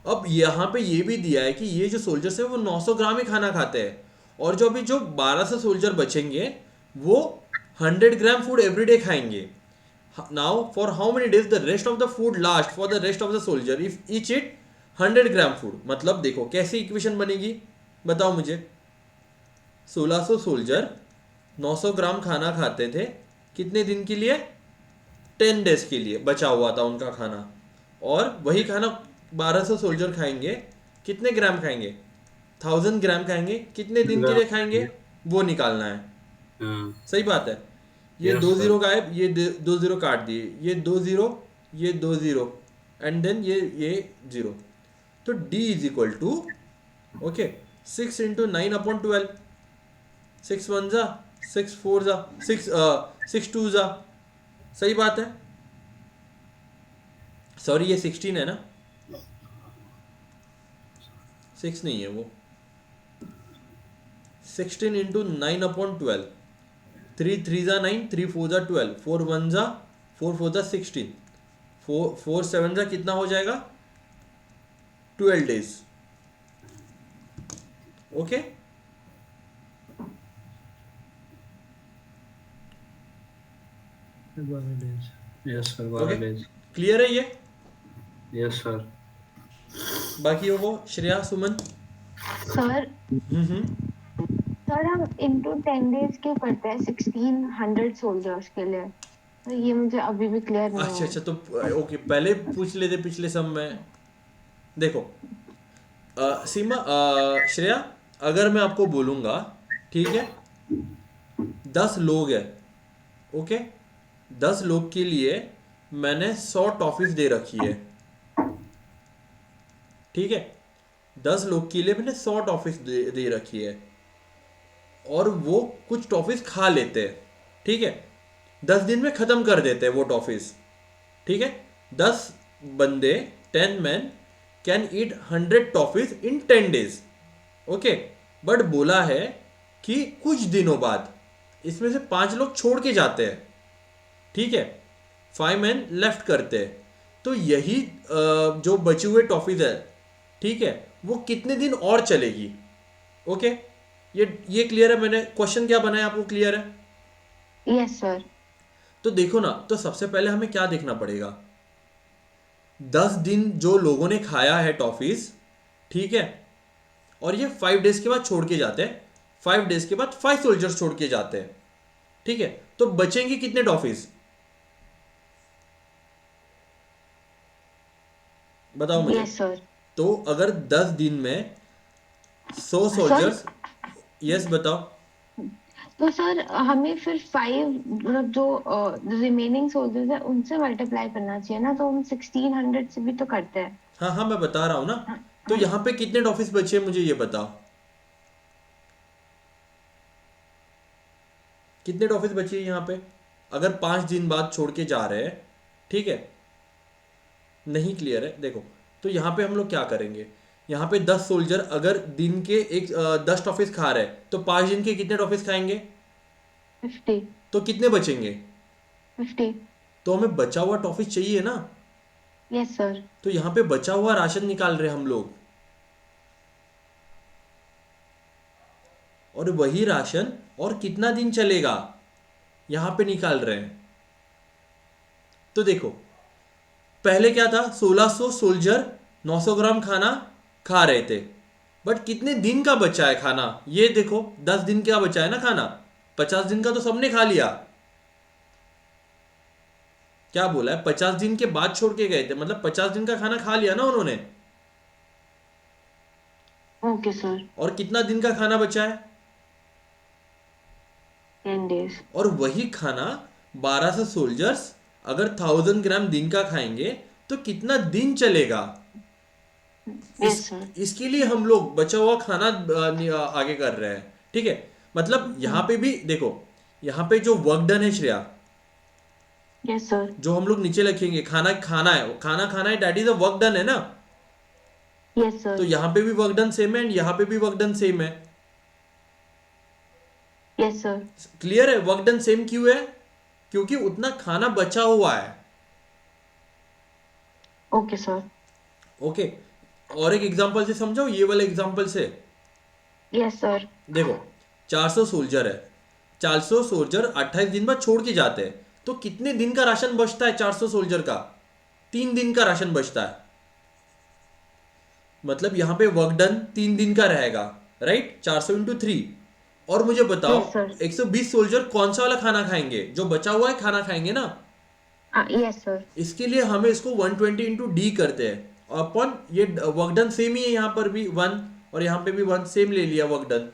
अब यहाँ पे ये भी दिया है कि ये जो सोल्जर्स है वो 900 ग्राम ही खाना खाते हैं, और जो अभी जो 1200 सोल्जर बचेंगे वो 100 ग्राम फूड एवरी डे खाएंगे। Now for how many days the rest of the food last for the rest of the soldier if each eat 100 gram food? मतलब देखो कैसी इक्वेशन बनेगी, बताओ मुझे। 1600 सोल्जर 900 ग्राम खाना खाते थे, कितने दिन के लिए? 10 डेज के लिए बचा हुआ था उनका खाना, और वही खाना 1200 सोल्जर खाएंगे। कितने ग्राम खाएंगे? 1000 ग्राम खाएंगे। कितने दिन के लिए खाएंगे वो निकालना है। सही बात है। ये 2 जीरो गायब, ये 2 जीरो काट दिए, ये 2 जीरो, ये 2 जीरो एंड देन ये 0। तो d is equal to okay 6 into 9/12। 6 1 जा, 6 4 जा, 6 2 जा। सही बात है। सॉरी ये 16 है ना, 6 नहीं है वो। 16 इंटू 9/12। 3 3 जा 9, 3 4 जा 12, 4 1 जा, 4 4 जा 16, 4 7 जा कितना हो जाएगा? 12 days. Okay, yes sir, 12 days। Clear है ये? Yes sir. बाकी वो श्रेया, सुमन। सर सर हम इनटू 10 डेज क्यों करते हैं 1600 सोल्जर्स के लिए? तो ये मुझे अभी भी क्लियर नहीं अच्छा है। अच्छा, तो ओके पहले पूछ लेते पिछले सब में। देखो सीमा, श्रेया, अगर मैं आपको बोलूँगा, ठीक है, 10 लोग हैं, ओके, 10 लोग के लिए मैंने 100 टॉफीज दे रखी है। ठीक है, 10 लोग के लिए मैंने 100 टॉफीज दे रखी है, और वो कुछ टॉफीज खा लेते हैं। ठीक है, 10 दिन में ख़त्म कर देते हैं वो टॉफीज। ठीक है, 10 बंदे 10 man can eat 100 toffees in 10 days. Okay, but बोला है कि कुछ दिनों बाद इसमें से 5 लोग छोड़ के जाते हैं, ठीक है, 5 मैन लेफ्ट करते हैं, तो यही जो बचे हुए टॉफीज है, ठीक है, वो कितने दिन और चलेगी। ओके, ये क्लियर है? मैंने क्वेश्चन क्या बनाया आपको क्लियर है? Yes sir. तो देखो ना, तो सबसे पहले हमें क्या देखना पड़ेगा, 10 दिन जो लोगों ने खाया है टॉफीज, ठीक है, और ये 5 डेज के बाद छोड़ के जाते हैं, 5 डेज के बाद 5 सोल्जर्स छोड़ के जाते हैं, ठीक है, तो बचेंगे कितने टॉफीज बताओ मुझे। Yes sir. तो अगर 10 दिन में 100 सोल्जर्स, यस बताओ। तो सर हमें फिर 5 मतलब जो रिमेनिंग सोल्जर्स है उनसे मल्टीप्लाई करना चाहिए ना, तो हम 1600 से भी तो करते हैं। हाँ हाँ, मैं बता रहा हूँ ना। तो यहाँ पे कितने टॉफीज बचे हैं मुझे ये बताओ, कितने टॉफीज बची है यहाँ पे, अगर 5 दिन बाद छोड़ के जा रहे हैं, ठीक है, नहीं क्लियर है, देखो, तो यहाँ पे हम लोग क्या करेंगे, यहाँ पे 10 सोल्जर अगर दिन के 10 टॉफीज खा रहे हैं, तो 5 दिन के कितने टॉफीज खाएंगे, 50। तो कितने बचेंगे, 50। तो हमें बचा हुआ टॉफीज चाहिए ना, यस सर। तो यहाँ पे बचा हुआ राशन निकाल रहे हैं हम लोग, और वही राशन और कितना दिन चलेगा यहाँ पे निकाल रहे हैं। तो देखो, पहले क्या था, 1600 सोल्जर 900 ग्राम खाना खा रहे थे, बट कितने दिन का बचा है खाना, ये देखो, 10 दिन का बचा है ना खाना, 50 दिन का तो सबने खा लिया। क्या बोला है, 50 दिन के बाद छोड़ के गए थे, मतलब 50 दिन का खाना खा लिया ना उन्होंने। Okay sir. और कितना दिन का खाना बचा है, 10 डेज। और वही खाना 1200 सोल्जर्स अगर 1000 ग्राम दिन का खाएंगे तो कितना दिन चलेगा। Yes sir. इसके लिए हम लोग बचा हुआ खाना आगे कर रहे हैं, ठीक है, मतलब यहाँ पे भी देखो, यहाँ पे जो वर्क डन है श्रेया, यस सर। जो हम लोग नीचे लिखेंगे, खाना खाना है, खाना खाना है, that is a work done है ना, यस तो सर। यहाँ पे भी वर्क डन सेम है एंड यहाँ पे भी वर्क डन सेम है। Yes sir. क्लियर है, वर्क डन सेम क्यों है, क्योंकि उतना खाना बचा हुआ है। Okay sir. ओके, और एक एग्जांपल से समझाओ, ये वाले एग्जांपल से। Yes sir. देखो, 400 सोल्जर है, 400 सोल्जर 28 दिन बाद छोड़ के जाते हैं, तो कितने दिन का राशन बचता है 400 सोल्जर का, 3 दिन का राशन बचता है, मतलब यहाँ पे वर्क डन 3 दिन का रहेगा, राइट, 400 इंटू 3। और मुझे बताओ, Yes, sir. 120 सोल्जर कौन सा वाला खाना खाएंगे, जो बचा हुआ है खाना खाएंगे ना, यस सर। इसके लिए हमें इसको 120 इंटू डी करते हैं, और अपन ये वर्क डन सेम ही है, यहाँ पर भी 1 और यहाँ पे भी 1 सेम ले लिया वर्क डन।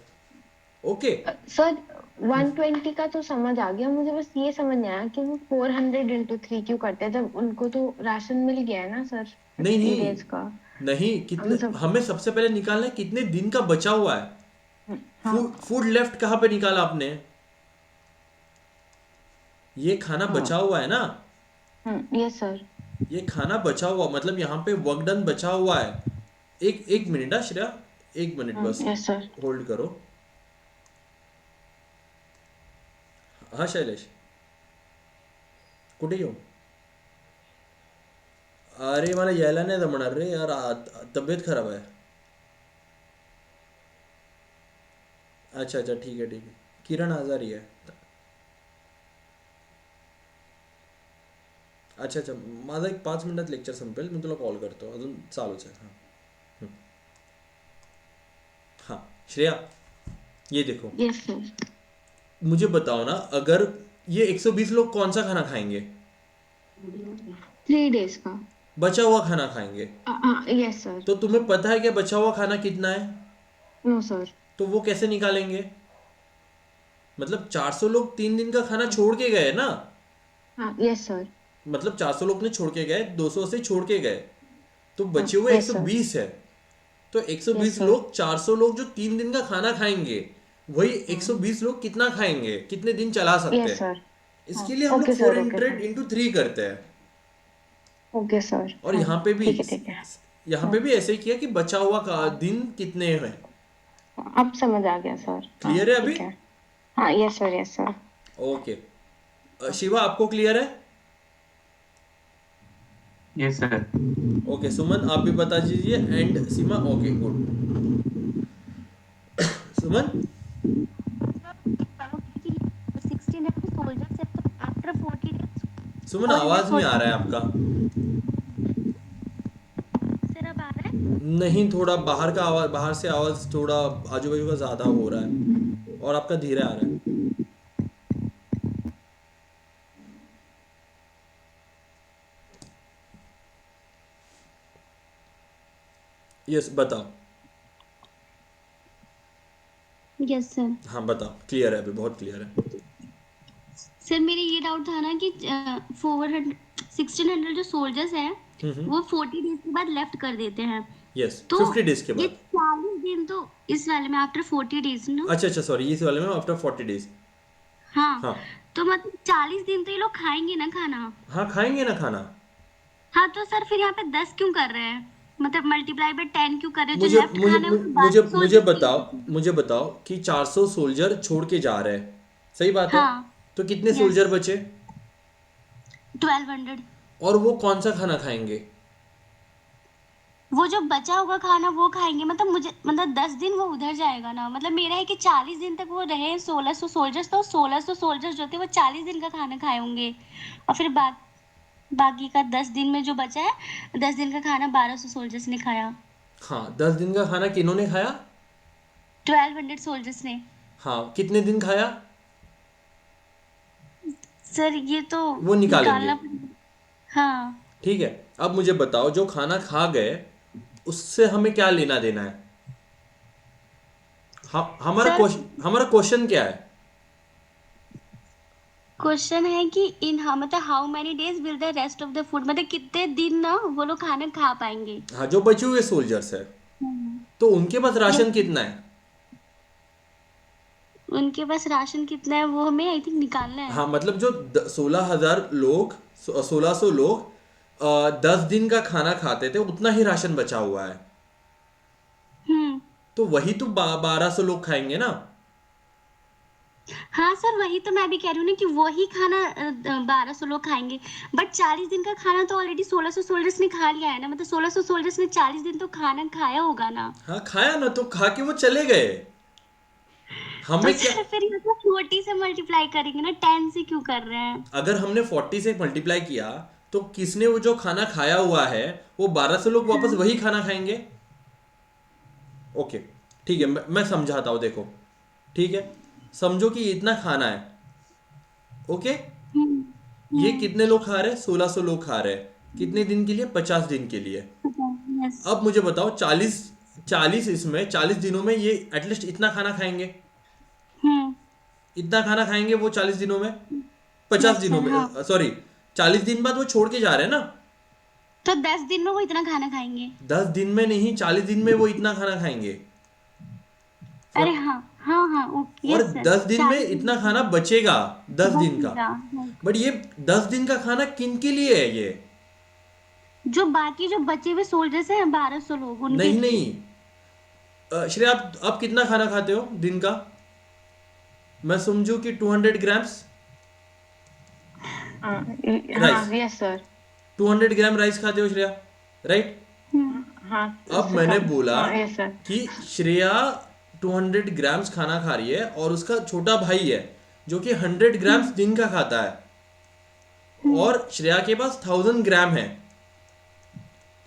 ओके, सर 120 का तो समझ आ गया, मुझे बस ये समझ नहीं आया कि वो 400 इंटू 3 क्यों करते हैं, जब उनको तो राशन मिल गया है ना सर, नहीं 50 नहीं डेज का। नहीं, कितने हमें सबसे पहले निकालना है, कितने दिन का बचा हुआ है। हाँ। फूड लेफ्ट कहाँ पे निकाला आपने, ये खाना बचा हुआ है ना, यस सर। ये खाना बचा हुआ, मतलब यहाँ पे वर्क डन बचा हुआ है। एक मिनट श्रेया, 1 मिनट बस यस सर। होल्ड करो। हाँ शैलेश, कुठे येऊ, अरे मला यायला नाही जमणार रे यार, तब्येत खराब आहे। अच्छा अच्छा, ठीक है, किरण आजारी आहे। अच्छा अच्छा, माझा एक 5 मिनिटात लेक्चर संपेल, मी तुला कॉल करतो, अजून चालूच आहे। हां हाँ श्रेया, ये देखो, यस सर। मुझे बताओ ना, अगर ये 120 लोग कौन सा खाना खाएंगे, 3 डेज का बचा हुआ खाना खाएंगे, यस सर। तो तुम्हें पता है कि बचा हुआ खाना कितना है, नो सर। तो वो कैसे निकालेंगे, मतलब 400 लोग 3 दिन का खाना छोड़ के गए ना, यस सर। मतलब 400 लोग ने छोड़ के गए, 200 से छोड़ के गए, तो बचे हुए yes, sir. 120 है, तो 120 Yes, sir. लोग, 400 लोग जो 3 दिन का खाना खाएंगे, वही 120 लोग कितना खाएंगे, कितने दिन चला सकते यस हैं। सर। इसके लिए हम Okay, लोग sir, 400 okay, इंटू 3 करते हैं। Okay sir. और यहाँ पे भी, ठीक है। यहाँ पे भी ऐसे ही किया कि बचा हुआ दिन कितने हैं, अब समझ आ गया सर। क्लियर है अभी? ठीक है। हाँ, yes sir, yes sir. Okay. Shiva आपको क्लियर है? Yes sir. ओके सुमन आप भी बता दीजिए, and Seema. Okay good. Suman 1600 soldiers है तो after 40 days सुमन और आवाज नहीं आ रहा है 40 आपका। सर अब आ रहा है? नहीं, थोड़ा बाहर का आवाज, बाहर से आवाज थोड़ा आजू बाजू का ज्यादा हो रहा है और आपका धीरे आ रहा है। यस बताओ। Yes sir. हाँ बताओ, क्लियर है अभी, बहुत क्लियर है। सर मेरे ये डाउट था ना कि 1600 जो सोल्जर्स हैं वो 40 डेज के बाद लेफ्ट कर देते हैं, यस तो 50 डेज के ये बाद। 40 दिन तो इस वाले में आफ्टर 40 डेज ना? अच्छा सॉरी, इस वाले में आफ्टर 40 डेज। हाँ, हाँ तो मतलब 40 दिन तो ये लोग खाएंगे ना खाना? हाँ खाएंगे ना खाना। हाँ, तो सर फिर यहाँ पे 10 क्यों कर रहे हैं? मतलब मल्टीप्लाई बाय 10 क्यों कर रहे हो? जो मुझे लेफ्ट मुझे खाना है वो तो मुझे बाकी मुझे soldiers के लिए बताओ, बचे हैं। मुझे बताओ कि 400 सोल्जर छोड़ के जा रहे हैं, सही बात है? हाँ, तो कितने यस, सोल्जर बचे? 1200। और वो कौन सा खाना खाएंगे? वो जो बचा होगा खाना वो खाएंगे, मतलब मुझे मतलब 10 दिन वो उधर जाएगा ना, मतलब मेरा है कि 40 दिन तक वो रहे 1600 सोल्जर्स, तो 1600 सोल्जर्स जो थे वो 40 दिन का खाना खाए होंगे, और फिर बाकी का 10 दिन में जो बचा है 10 दिन का खाना 1200 सोल्जर्स ने खाया। हाँ 10 दिन का खाना किन्होंने खाया? 1200 सोल्जर्स ने। हाँ कितने दिन खाया? सर ये तो वो निकालेंगे। निकालना पड़ेगा। हाँ, ठीक है, अब मुझे बताओ जो खाना खा गए उससे हमें क्या लेना देना है? सर हमारा क्वेश्चन क्या है? क्वेश्चन है कि इन हाँ मतलब how many days will the rest of the food, मतलब कितने दिन ना वो लोग खाना खा पाएंगे। हाँ जो बचे हुए सोल्जर्स है, हम्म, तो उनके पास राशन यस, कितना है? उनके पास राशन कितना है वो हमें आई थिंक निकालना है। हाँ मतलब जो 16,000 लोग, 1600 लोग 10 दिन का खाना खाते थे, उतना ही राशन बचा हुआ है। हम्म। तो वही तो 1200 लोग खाएंगे ना। हाँ सर, वही तो मैं भी कह रही हूँ ना कि वही खाना 1200 लोग खाएंगे, बट 40 दिन का खाना तो ऑलरेडी 1600 सोल्जर्स ने खा लिया है ना, मतलब 1600 सोल्जर्स ने 40 दिन तो खाना खाया होगा ना। हाँ खाया ना, तो खा के वो चले गए। तो हमें क्या, सर फिर ये तो 40 से मल्टीप्लाई करेंगे ना, 10 से क्यों कर रहे हैं? अगर हमने 40 से मल्टीप्लाई किया तो किसने वो जो खाना खाया हुआ है वो 1200 लोग वापस हाँ, वही खाना खाएंगे। ओके ठीक है, मैं समझाता हूँ, देखो ठीक है, समझो कि इतना खाना है। ओके, हम्म, ये हम्म, कितने लोग खा रहे हैं? 1600 लोग खा रहे हैं। कितने दिन के लिए? 50 दिन के लिए। यस, अब मुझे बताओ 40, 40 इसमें 40 दिनों में ये एटलीस्ट इतना खाना खाएंगे। हम्म, इतना खाना खाएंगे वो 40 दिनों में, 50 यस दिनों सर, में, हाँ, सॉरी 40 दिन बाद वो छोड़ के जा रहे हैं ना। तो 10 दिन में वो इतना खाना खाएंगे। 10 दिन में नहीं, 40 दिन में वो इतना खाना खाएंगे। अरे फॉर हाँ, हाँ हाँ, ओके, और यस सर, 10 दिन में 40 इतना दिन खाना बचेगा, 10 दिन का। बचेगा, yes। बट ये 10 दिन का खाना किन के लिए है ये? जो बाकी जो बचे हुए सोल्जर्स हैं 1200 लोग उनके नहीं लिए। नहीं, श्रेया आप कितना खाना खाते हो दिन का? मैं समझू कि 200 ग्राम्स हाँ, राइस, यस सर। 200 ग्राम राइस खाते हो श्रेया, राइट? हम्म, हाँ अब मैंने कम, बोला हाँ यस सर। कि श्रेया 200 ग्राम्स खाना खा रही है और उसका छोटा भाई है जो कि 100 ग्राम्स दिन का खाता है, हम्म, और श्रेया के पास 1000 ग्राम है।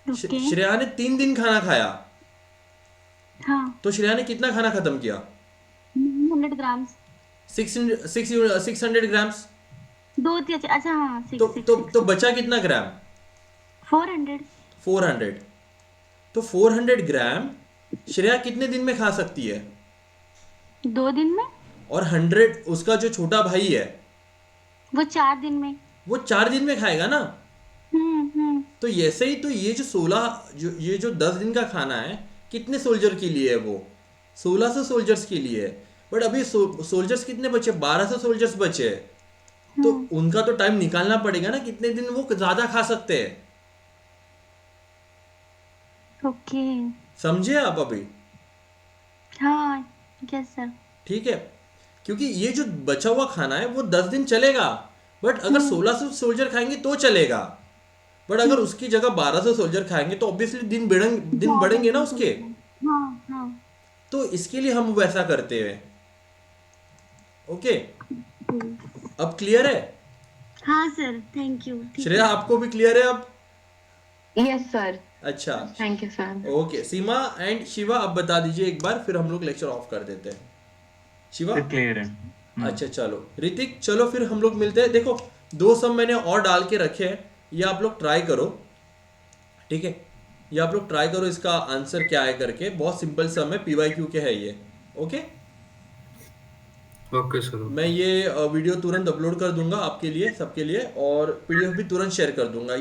ओके, श्रेया ने 3 दिन खाना खाया, हाँ, तो श्रेया ने कितना खाना खत्म किया? 100 ग्राम्स, 600 ग्राम्स। दो अच्छा अच्छा, हाँ, तो सिक्स तो सिक्स तो सिक्स बचा कितना ग्राम? 400। 400। तो 400 ग्राम श्रेया कितने दिन में खा सकती है? 2 दिन में, और 100 उसका जो छोटा भाई है वो 4 दिन में। वो 4 दिन में खाएगा ना। हम्म। तो ऐसे ही, तो ये जो 16, जो ये जो 10 दिन का खाना है, कितने सोल्जर के लिए है? वो 1600 सोल्जर्स के लिए है। बट अभी सोल्जर्स कितने बचे? 1200 सोल्जर्स बचे। तो हम्म, उनका तो टाइम निकालना पड़ेगा ना, कितने दिन वो ज्यादा खा सकते हैं। ओके, समझे आप अभी? हाँ यस सर। ठीक है, क्योंकि ये जो बचा हुआ खाना है वो 10 दिन चलेगा, बट अगर 1600 सोल्जर खाएंगे तो चलेगा, बट अगर उसकी जगह 1200 सोल्जर खाएंगे तो ऑब्वियसली दिन बढ़ेंगे ना उसके। हाँ हाँ। तो इसके लिए हम वैसा करते हैं। ओके, अब क्लियर है? हाँ सर थैंक यू। ठीक श्रेया है। आपको भी क्लियर है अब? यस सर, अच्छा, thank you sir. Okay. Seema and Shiva अब बता दीजिए एक बार, फिर हम लोग लेक्चर ऑफ कर देते हैं। शिवा? फिर क्लियर है। अच्छा चलो। ऋतिक चलो फिर हम लोग मिलते हैं। देखो 2 सम मैंने और डाल के रखे हैं, ये आप लोग ट्राई करो, ठीक है? ये आप लोग ट्राई करो इसका आंसर क्या है करके, बहुत सिंपल सम है, PYQ के है ये। Okay, okay sir. मैं ये वीडियो तुरंत अपलोड कर दूंगा आपके लिए, सबके लिए, और PDF भी तुरंत शेयर कर दूंगा।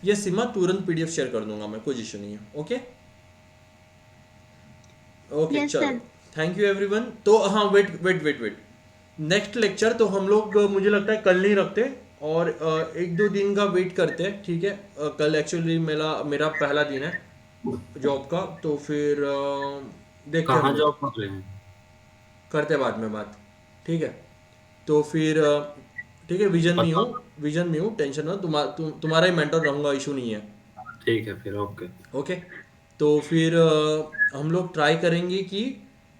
ये सीमा तुरंत PDF शेयर कर दूंगा मैं, कोई इशू नहीं है। ओके ओके Yes, चलो, sir. Thank you everyone. तो हाँ, वेट, नेक्स्ट लेक्चर तो हम लोग मुझे लगता है कल नहीं रखते, और 1-2 दिन का वेट करते हैं, ठीक है? कल एक्चुअली मेरा पहला दिन है जॉब का, तो फिर देखते हैं कहाँ हम लोग, जॉब कर रहे हैं? करते हैं बाद में बात, ठीक है? तो फिर ठीक है, विजन में हूँ, टेंशन मत, तुम्हारा ही मेंटर रहूंगा, इशू नहीं है। ठीक है फिर, ओके। ओके, तो फिर हम लोग ट्राई करेंगे कि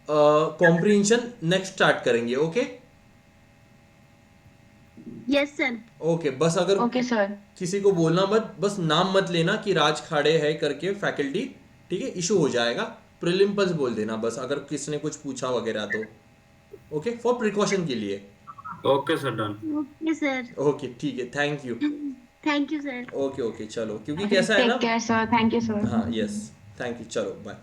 कॉम्प्रिहेंशन नेक्स्ट स्टार्ट करेंगे। Okay yes sir. ओके, बस अगर ओके सर। किसी को बोलना मत, बस नाम मत लेना कि राज खाड़े है करके फैकल्टी, ठीक है? इशू हो जाएगा। प्रिलिम्पल्स बोल देना बस, अगर किसी ने कुछ पूछा वगैरह तो। ओके, फॉर प्रिकॉशन के लिए। Okay sir, done. Okay sir. Okay ठीक है, thank you. Thank you sir. Okay चलो, क्योंकि कैसा है टेक ना, care sir, thank you sir. हाँ यस, थैंक यू, चलो बाय।